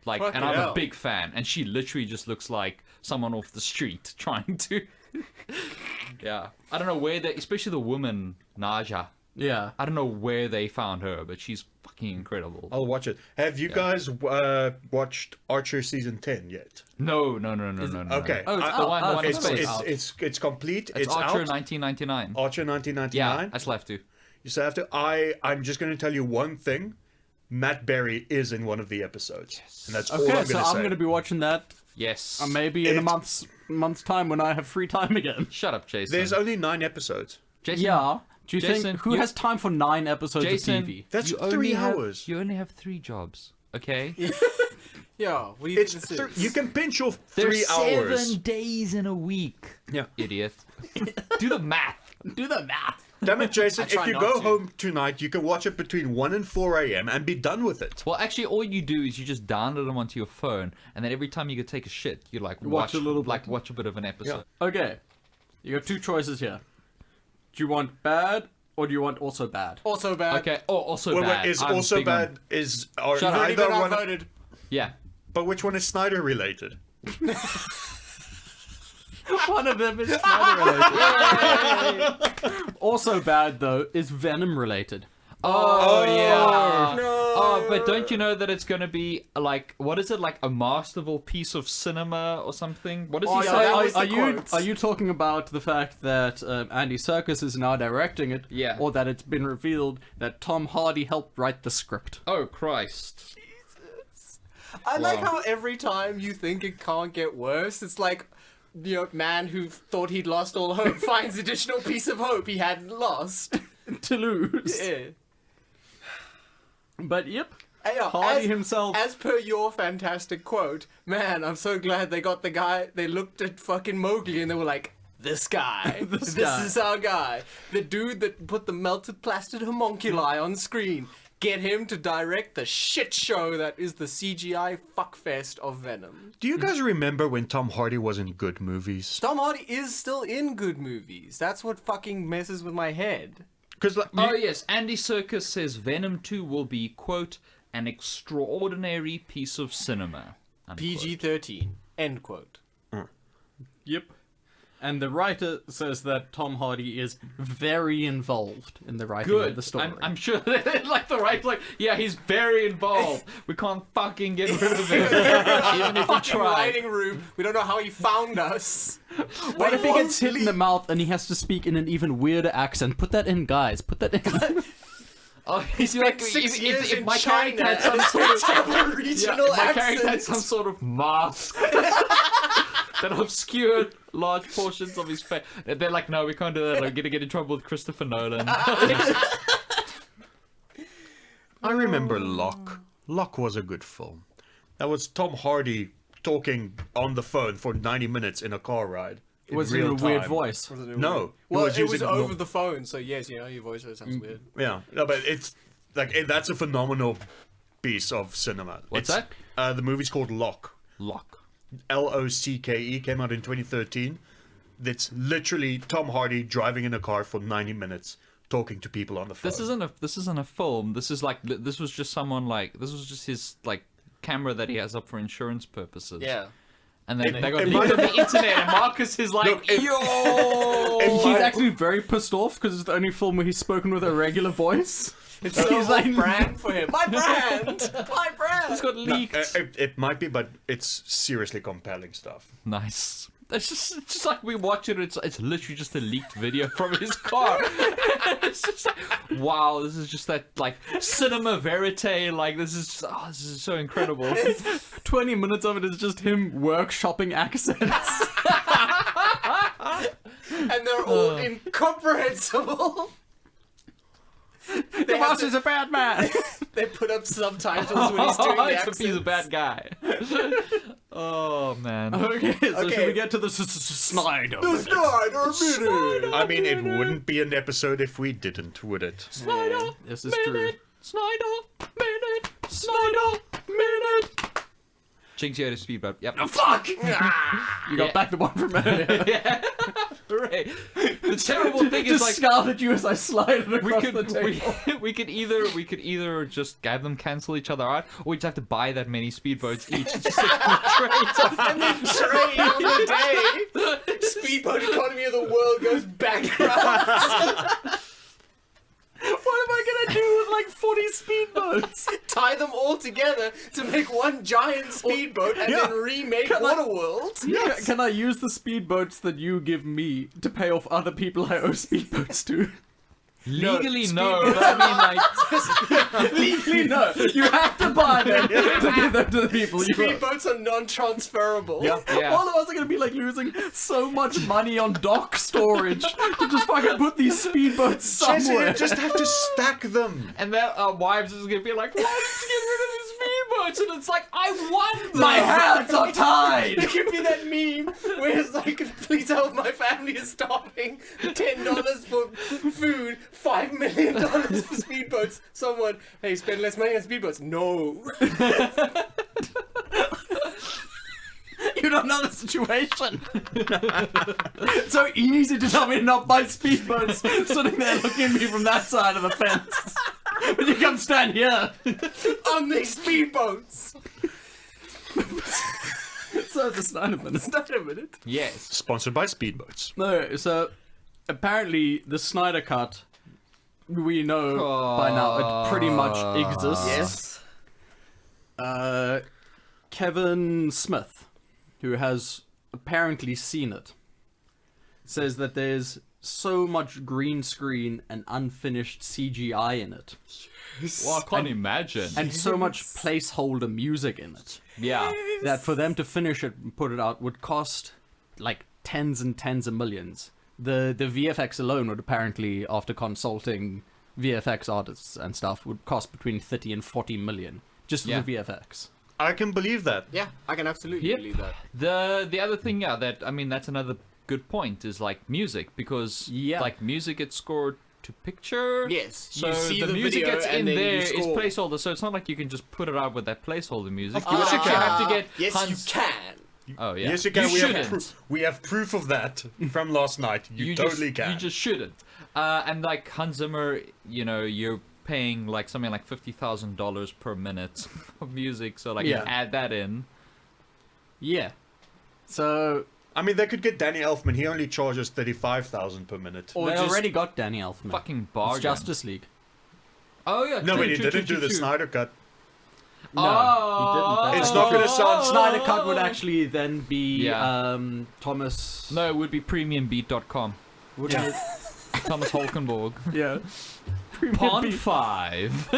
Like, Fucking and I'm hell. a big fan, and she literally just looks like someone off the street trying to. Yeah, I don't know where they, especially the woman Naja. Yeah. I don't know where they found her, but she's fucking incredible. I'll watch it. Have you guys watched Archer season 10 yet? No. Okay. Oh, it's I- out. the one Oh, in It's, space. it's complete. It's Archer out. 1999. Archer Yeah, 1999. I still have to. You still have to. I'm just going to tell you one thing. Matt Berry is in one of the episodes, and that's all I'm Okay, going so to say. I'm going to be watching that Yes. maybe in a It's- month's time when I have free time again. Shut up, Jason. There's only 9 episodes. Jason, Yeah. Do you Jason, think who you- has time for 9 episodes Jason, of TV? That's you 3 only hours. You only have 3 jobs, okay? Yeah, what do you It's think this is? you can pinch off There's 3 hours. 7 days in a week. Yeah. Idiot. Do the math. Do the math. Damn it, Jason! I try If you not go to. home tonight, you can watch it between 1 and 4 a.m. and be done with it. Well, actually, all you do is you just download them onto your phone, and then every time you go take a shit, you like Watch a little bit. like watch a bit of an episode. Okay. You got 2 choices here. Do you want bad or do you want also bad? Also bad. Okay. Oh, also Wait, bad. is I'm also big on- bad? Is are Shut up. Already neither been one? outvoted. Yeah. But which one is Snyder related? One of them is Snyder related. Also bad though is Venom related. Oh, yeah. No. Oh, but don't you know that it's going to be like, what is it, like a masterful piece of cinema or something? What does he Oh, say? yeah, that was the are you quotes. are you talking about the fact that Andy Serkis is now directing it? Yeah. Or that it's been revealed that Tom Hardy helped write the script? Oh, Christ. I like Wow. how every time you think it can't get worse, it's like, you know, man who thought he'd lost all hope finds additional piece of hope he hadn't lost. To lose. Yeah. But yep. Yeah, Hardy himself. As per your fantastic quote, man, I'm so glad they got the guy. They looked at fucking Mowgli and they were like, this guy. This this guy. is our guy. The dude that put the melted plastered homunculi on screen. Get him to direct the shit show that is the CGI fuckfest of Venom. Do you guys remember when Tom Hardy was in good movies? Tom Hardy is still in good movies. That's what fucking messes with my head. Because like, Oh, yes. Andy Serkis says Venom 2 will be, quote, an extraordinary piece of cinema. Unquote. PG-13. End quote. Yep. And the writer says that Tom Hardy is very involved in the writing of Good. the story. I'm sure that, like, the right, like, yeah, he's very involved. We can't fucking get rid of him. Even if we Fucking try. writing room. We don't know how he found us. What if he gets hit in the mouth and he has to speak in an even weirder accent? Put that in, guys. Put that in. Oh, he's like, Spent 6 years if in my China character had and some sort of have a regional my character had accent. some sort of mask that obscured large portions of his face. They're like, no, we can't do that. I'm gonna get in trouble with Christopher Nolan. I remember Locke. Locke was a good film. That was Tom Hardy talking on the phone for 90 minutes in a car ride. Was in real a weird time. voice. No, Well, it was using over norm- the phone, so yes, you know, your voice sounds weird. Yeah, no, but it's like that's a phenomenal piece of cinema. What's It's- the movie's called Locke. Lock. Locke came out in 2013. That's literally Tom Hardy driving in a car for 90 minutes talking to people on the phone. This isn't a film. This is like this was just someone like this was just his like camera that he has up for insurance purposes. Yeah. And then they got it leaked might- on the internet, and Marcus is like, Look, it- yo! He's actually very pissed off because it's the only film where he's spoken with a regular voice. It's so He's like- brand for him. My brand! My brand! It's got leaked. It might be, but it's seriously compelling stuff. Nice. It's just like we watch it. It's literally just a leaked video from his car. It's just like, wow, this is just that like cinema verite. Like this is so incredible. 20 minutes of it is just him workshopping accents. And they're all incomprehensible. The boss is a bad man. They put up subtitles when he's doing the It's accents. he's a bad guy. Oh man. Okay, so Okay. should we get to the Snyder? The Snyder Minute! I mean, it wouldn't be an episode if we didn't, would it? Snyder. This is true. Snyder minute. Snyder minute. Jinx, you had a speedboat. Yep. Oh, fuck! You Yeah. got back the one from earlier. Yeah. Hooray. The terrible thing is Just like scowled at you as I slid it we across could the table. we could either just have them cancel each other out, or we just have to buy that many speedboats each. Just like trade. And then trade on the day. Speedboat economy of the world goes bankrupt. What am I gonna do with like 40 speedboats? Tie them all together to make one giant speedboat and Yeah. then remake Can I- Waterworld. Can I use the speedboats that you give me to pay off other people I owe speedboats to? Legally, no. But I mean, like, Legally, no. You have to buy them to give them to the people you owe. Speedboats are non-transferable. Yeah. yeah. All of us are gonna be like losing so much money on dock storage to just fucking put these speedboats Jesse, somewhere. you just have to stack them. And then our wives is gonna be like, "Why did you get rid of these speedboats?" And it's like, I want them. My hands are tied. It could be that meme where it's like, please help, my family is starving. $10 for food, $5 million for speedboats. Someone, hey, spend less money on speedboats. No. You don't know the situation. It's so easy to tell me to not buy speedboats, sitting there looking at me from that side of the fence. But you come stand here. On these speedboats. So the Snyder Minute. Snyder Minute. Yes. Sponsored by Speedboats. No, so apparently the Snyder Cut, we know by now, it pretty much exists. Yes. Kevin Smith, who has apparently seen it, says that there's so much green screen and unfinished CGI in it, Well, I can't imagine. and so much placeholder music in it, yeah. that for them to finish it and put it out would cost like tens and tens of millions. The VFX alone would apparently, after consulting VFX artists and stuff, would cost between 30 and 40 million just for Yeah. the VFX. I can believe that. Yeah, I can absolutely Yep. believe that. The other thing, yeah, that I mean, that's another good point is like music, because Yeah. like music gets scored to picture. Yes, So you see the the music video that's and in then there you is score. placeholder, so it's not like you can just put it out with that placeholder music. Of You would course you actually can. have to get Yes, Hans. you can. Oh yeah. Yes, you can. we, shouldn't. we have proof of that from last night. You totally just, can. You just shouldn't. And like Hans Zimmer, you know, you're paying like something like $50,000 per minute of music, so like Yeah. you add that in. Yeah. So I mean, they could get Danny Elfman. He only charges 35,000 per minute. Or they just- already got Danny Elfman. Fucking It's bargain. Justice League. Oh yeah. No, true, but he true, didn't true, do the true. Snyder cut. No, Oh. he didn't. It's not gonna sound- Snyder Cut would actually then be Yeah. Thomas. No, it would be premiumbeat.com. Wouldn't Yeah. it? Thomas Holkenborg. Yeah. Pond 5.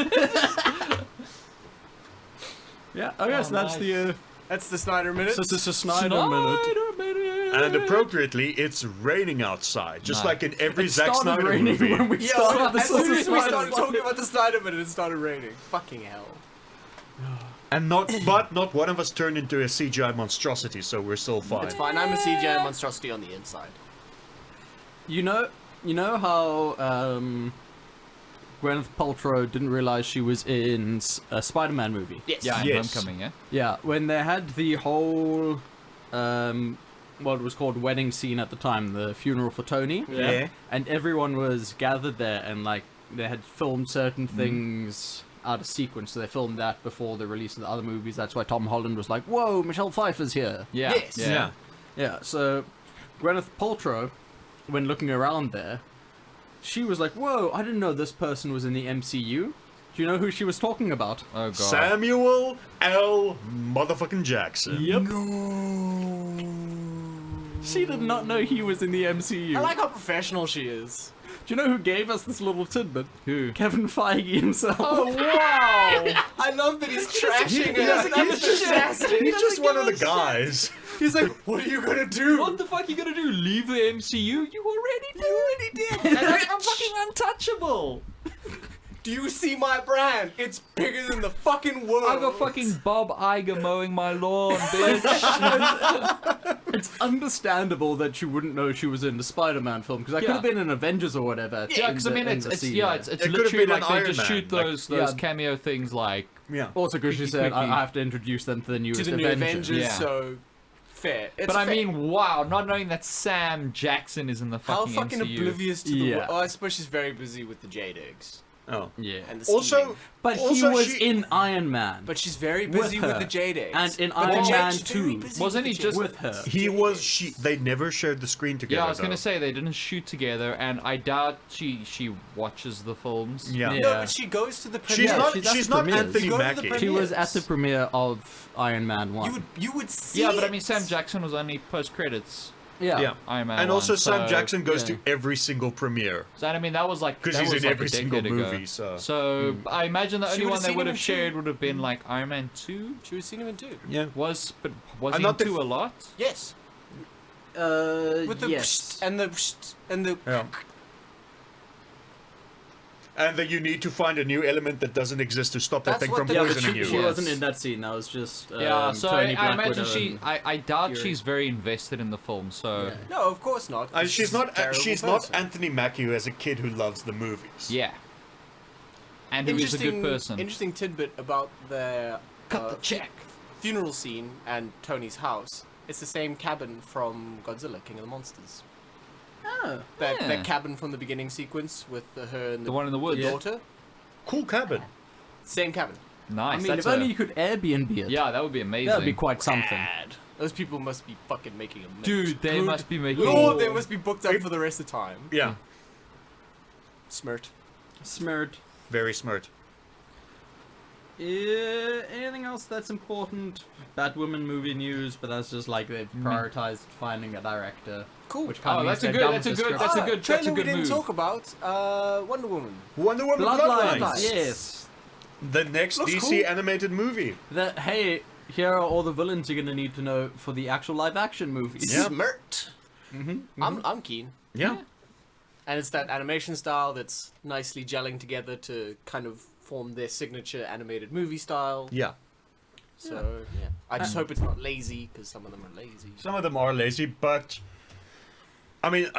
Yeah. Okay, so that's nice. the. That's the Snyder Minute. So it's a Snyder minute. And appropriately, it's raining outside, just Nice. like in every It Zack started Snyder raining movie. when we Yeah, started. as soon as we Snyder started Minute. talking about the Snyder Minute, it started raining. Fucking hell. And not one of us turned into a CGI monstrosity, so we're still fine. It's fine. I'm a CGI monstrosity on the inside. You know how Gwyneth Paltrow didn't realize she was in a Spider-Man movie. Yes. Yeah, and Yes. Homecoming, yeah? Yeah, when they had the whole, what was called wedding scene at the time, the funeral for Tony. Yeah. And everyone was gathered there, and like they had filmed certain things out of sequence, so they filmed that before the release of the other movies. That's why Tom Holland was like, "Whoa, Michelle Pfeiffer's here." Yeah. Yes. Yeah. Yeah. So Gwyneth Paltrow, when looking around there, she was like, "Whoa, I didn't know this person was in the MCU." Do you know who she was talking about? Oh god. Samuel L. motherfucking Jackson. Yep. She did not know he was in the MCU. I like how professional she is. Do you know who gave us this little tidbit? Who? Kevin Feige himself. Oh wow! I love that he's trashing her. That's fantastic. He's just one of the guys. He's like, what are you gonna do? What the fuck you gonna do? Leave the MCU? You already did. And I'm fucking untouchable. Do you see my brand? It's bigger than the fucking world. I got fucking Bob Iger mowing my lawn, bitch. It's understandable that you wouldn't know she was in the Spider-Man film, because that could have been in Avengers or whatever. Yeah, because I mean, it's It could've literally been an like they Iron just Man, shoot like- those Yeah. cameo things like. Yeah. Also, because she said, I have to introduce them to the newest to the new Avengers. Avengers, Yeah. so fair. It's But I fair. mean, wow, not knowing that Sam Jackson is in the How fucking fucking MCU. oblivious to the Yeah. world. Oh, I suppose she's very busy with the Jade eggs. Oh. Yeah. And the Also, scheming. But he also was she- in Iron Man. But she's very busy with her. the Jade eggs. And in But the Iron Jade- Man she's very 2. busy Wasn't with he the just- Jade- with her. He was. They never shared the screen together. Yeah, I was gonna though. say they didn't shoot together, and I doubt she watches the films. Yeah. Yeah. No, but she goes to the She's premiere. not. she's at She's the not premieres. Anthony You go to the Mackie. premiere. She was at Yes. the premiere of Iron Man 1. You would see. Yeah, but I mean, it. Sam Jackson was only post credits. Yeah. Iron Man And 1, also, Sam so, Jackson goes yeah. to every single premiere. So I mean, that was like Because that he's was in like every a single decade ago. movie, so- I imagine the She only would've one they seen would him have in shared two. would have been like Iron Man 2. She was seen him in two. Yeah. Was he And in not the 2 a lot? Yes. With the yes. and the and the. Yeah. And that you need to find a new element that doesn't exist to stop that That's thing what from the- Yeah, but poisoning she, you. she Yes. wasn't in that scene. That was just Yeah, so Tony I Black imagine Widow she. and- I doubt Fury. she's very invested in the film. So No, of course not. And she's not. a terrible She's not person. Anthony Mackie as a kid who loves the movies. yeah. And who is a good person? Interesting tidbit about their Cut the check. funeral scene and Tony's house. It's the same cabin from Godzilla, King of the Monsters. Oh. That Yeah. that cabin from the beginning sequence with her and The one in the woods. the daughter. Cool cabin. Same cabin. Nice. I mean, that's if only you could Airbnb it. Yeah, that would be amazing. That'd be quite something. Bad. Those people must be fucking making a mint. Dude, they Good must be making. Lord, they must be booked up for the rest of the time. Yeah. Smirt. Smeared. Very smart. Anything else that's important? Batwoman movie news, but that's just like they've prioritized finding a director. Cool. Which kind Oh, of that's means a they're good- done that's a with the good- script. that's a good- trailer good we didn't move. talk about. Wonder Woman. Wonder Woman Bloodlines. Bloodlines. Yes. The next Looks DC cool. animated movie. That hey, here are all the villains you're gonna need to know for the actual live action movies. Yeah. Smirt. I'm keen. Yeah. And it's that animation style that's nicely gelling together to kind of form their signature animated movie style. Yeah. So, yeah. I just hope it's not lazy, because some of them are lazy. Some of them are lazy, but I mean,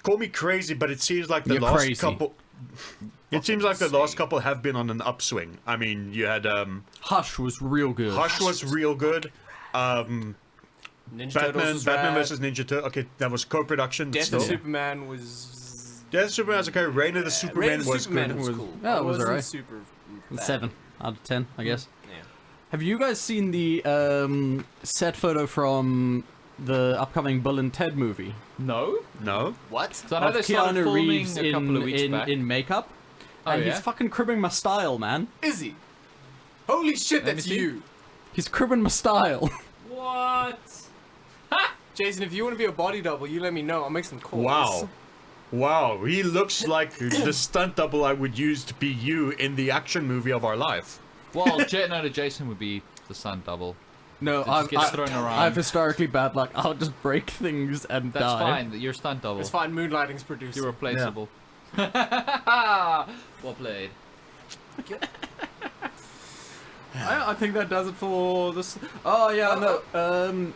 call me crazy, but it seems like the You're last crazy. couple. It seems like the last couple have been on an upswing. I mean, you had Hush was real good. Hush was real good. Ninja Turtles Batman was Batman rad. versus Ninja Turtle. Okay, that was co-production. Death still. of Superman was... Death of Superman was okay. Reign of the Superman Reign of the was Superman good. was Was- cool. yeah, it was wasn't alright. super bad. 7 out of 10, I guess. Yeah. Have you guys seen the set photo from the upcoming Bill and Ted movie? No. No. What? So I know Of they started Keanu filming Reeves a couple of weeks back. in makeup. Oh, And yeah? he's fucking cribbing my style, man. Is he? Holy shit, Let me that's see. you. He's cribbing my style. What? Jason, if you want to be a body double, you let me know. I'll make some calls. Wow. Wow. He looks like the stunt double I would use to be you in the action movie of our life. Well, Jason would be the stunt double. No, It just gets thrown around. I have historically bad luck. I'll just break things and That's die. fine. You're stunt double. It's fine, Moonlighting's produced. You're replaceable. Well played. I think that does it for this. Oh yeah, no.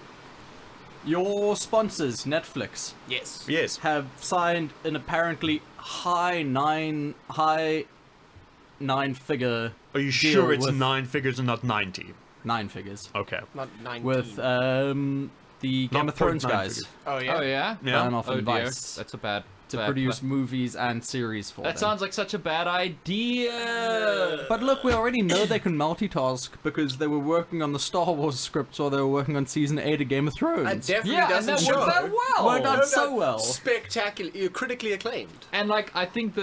Your sponsors, Netflix, Yes. Yes. have signed an apparently high nine figure. Are you deal sure it's with 9 figures and not 90? 9 figures Okay. Not 19. with the Game Not of Thrones 0.9 guys. figures. Oh, yeah? Oh yeah. Yeah. Ryan off Oh and dear. Vice. That's a bad to produce movies and series for That them. sounds like such a bad idea. But look, we already know they can multitask because they were working on the Star Wars scripts or they were working on season 8 of Game of Thrones. It definitely Yeah, and doesn't that show. worked out well. Worked out so well. Spectacular, critically acclaimed. And like I think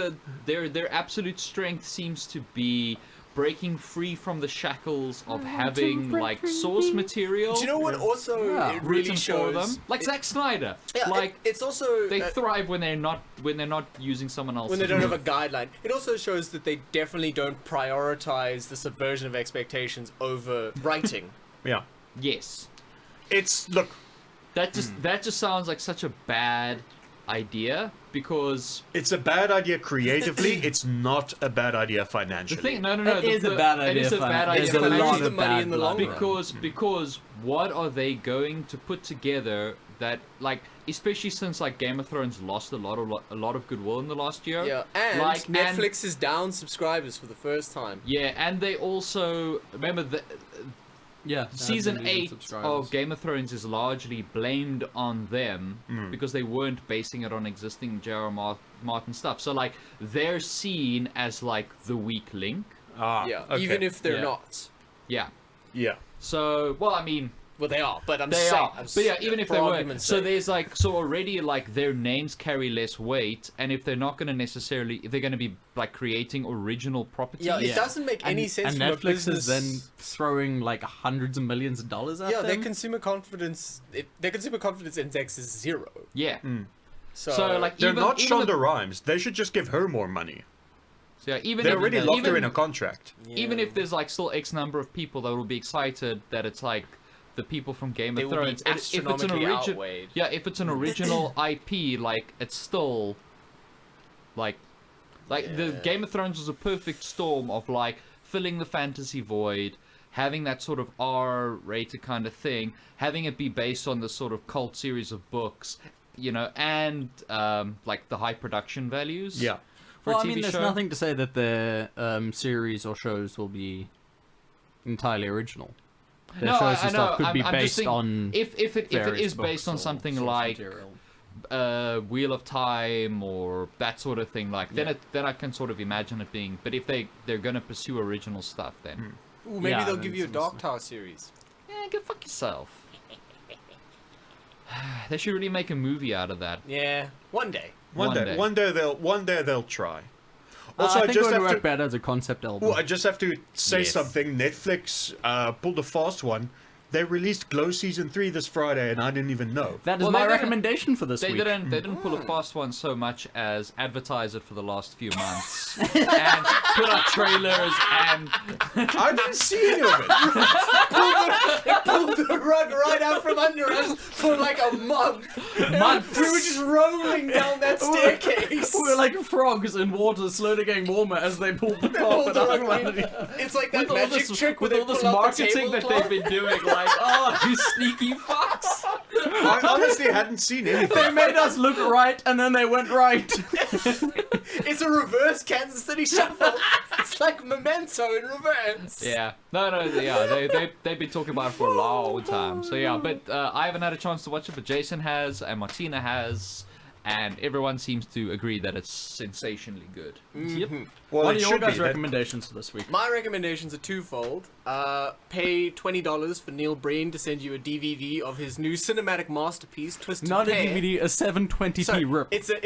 their absolute strength seems to be breaking free from the shackles of having like source material. Do you know what also it really written shows? for them? Like Zack Snyder. Yeah, like it's also they thrive when they're not using someone else's. when they don't have a guideline. It also shows that they definitely don't prioritize the subversion of expectations over writing. Yeah. Yes. It's look. That just sounds like such a bad idea because It's a bad idea creatively. It's not a bad idea financially. the thing It is a bad idea. It is a bad idea. There's a financially. lot Use the of money bad in the blood. long run. because what are they going to put together that like especially since like Game of Thrones lost a lot of goodwill in the last year. Yeah, and like Netflix is down subscribers for the first time. Yeah, and they also remember the Yeah, season 8 of Game of Thrones is largely blamed on them because they weren't basing it on existing J.R.R. Martin stuff. So like they're seen as like the weak link. Yeah, okay. even if they're Yeah. not. Yeah. Yeah. So well, I mean. Well, they are, but I'm They saying. are, but yeah, even if for they weren't, argument's so sake. there's like, so already like their names carry less weight, and if they're not going to necessarily, if they're going to be like creating original properties, Yeah, it doesn't make any sense And from a Netflix business. is then throwing like hundreds of millions of dollars at Yeah, them. their consumer confidence index is 0. yeah. So, like They're even, not even Shonda the- Rhimes. They should just give her more money. so yeah, even They if, already locked her even- in a contract. even if there's like still X number of people that will be excited that it's like the people from Game They of will be Thrones. If it's an astronomically original, outweighed. yeah, if it's an original IP, like it's still like the Yeah. Game of Thrones was a perfect storm of like filling the fantasy void, having that sort of R-rated kind of thing, having it be based on this sort of cult series of books, you know, and like the high production values. Yeah. For Well, a I mean, TV there's show. nothing to say that their series or shows will be entirely original. Their No, shows I and know. stuff could be I'm just based saying, on if it various is based books on or something source like material. Wheel of Time or that sort of thing, like then I can sort of imagine it being. But if they're gonna pursue original stuff, then Ooh, maybe Yeah, they'll then give you a it's Dark Tower series. yeah, go fuck yourself. They should really make a movie out of that. Yeah, one day. One day. One day they'll try. Also, I I think just it would have work to. better as a concept album. Oh, I just have to say Yes. something. Netflix pulled a fast one. They released Glow season 3 this Friday, and I didn't even know. That is Well, my they didn't- recommendation for this They week. didn't pull a fast one so much as advertise it for the last few months and put out trailers and I didn't see any of it. Pulled the rug right out from under us for like a month. Months. We were just rolling down that staircase. We were like frogs in water, slowly getting warmer as they pulled the Pulled carpet the out rug from right- underneath. It's like that With all magic this, trick where with they all this pull out the marketing that tablecloth. they've been doing, like, oh, you sneaky fucks! I honestly hadn't seen anything. They made us look right, and then they went right. It's a reverse Kansas City Shuffle. It's like Memento in reverse. yeah, they've been talking about it for a long time. So yeah, but I haven't had a chance to watch it, but Jason has and Martina has, and everyone seems to agree that it's sensationally good. Yep. Well, What it are your should be. guys' That- recommendations for this week? My recommendations are twofold. Pay $20 for Neil Breen to send you a DVD of his new cinematic masterpiece, Twisted Not a Pair. DVD, a 720p So, rip. It's a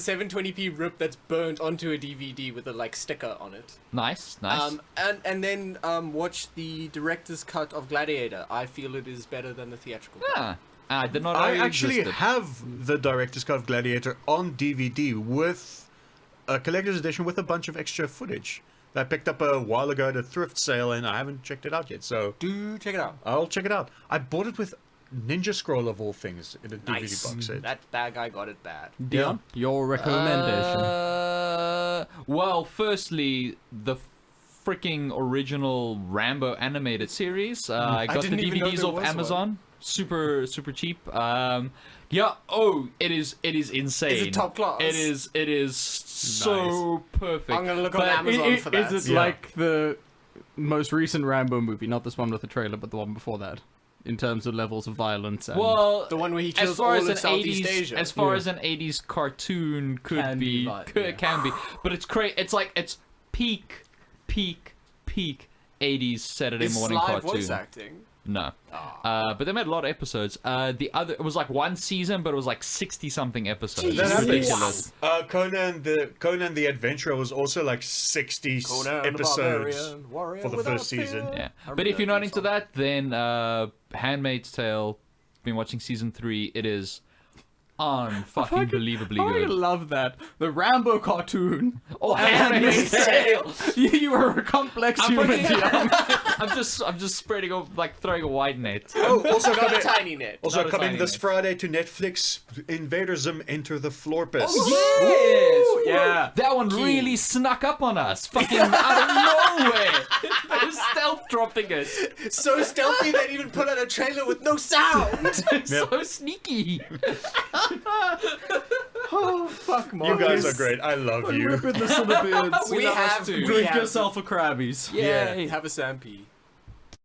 720p rip that's burnt onto a DVD with a like sticker on it. Nice. And then watch the director's cut of Gladiator. I feel it is better than the theatrical cut. Yeah, I did not. know I it actually existed. have the director's cut of Gladiator on DVD with a collector's edition with a bunch of extra footage that I picked up a while ago at a thrift sale, and I haven't checked it out yet. So Do check it out. I'll check it out. I bought it with Ninja Scroll of all things in a DVD Nice. box set. That bad guy got it bad. Dion, your recommendation. Well, firstly, the freaking original Rambo animated series. I got the didn't even know DVDs there off was Amazon. Super cheap. Yeah. Oh, it is insane. Is it top class? It is so perfect. I'm gonna look on But Amazon for that. Is it Yeah. like the most recent Rambo movie? Not this one with the trailer, but the one before that. in terms of levels of violence. And Well, The one where he as kills far all as of an Southeast 80s, Asia. as far as an 80s cartoon could Can be, be can be, but it's it's like it's peak 80s Saturday Is morning Sly cartoon. voice acting? No. But they made a lot of episodes. It was like one season, but it was like 60 something episodes. That It's happens. ridiculous. Conan the Adventurer was also like 60 Conan the episodes Barbarian, warrior for the without first season. fear. Yeah. I But if you're remember not that into song. that, then Handmaid's Tale, been watching season 3. It is unfucking believably I good. love that. The Rambo cartoon. Oh, Handmaid's Tale. You are a complex human. Dion. I'm just spreading throwing a wide net. Oh, also Not a coming, tiny net. also Not a coming tiny this net. Friday to Netflix, Invader Zim Enter the Florpus. Yes. Yeah. That one really snuck up on us, fucking out of nowhere. They're stealth dropping it. So stealthy they even put out a trailer with no sound. So sneaky. Oh fuck, You Markus. guys are great. I love you. Ripping the CineBeards. We have Drink yourself a Krabbies. Yay. Have a Stampede.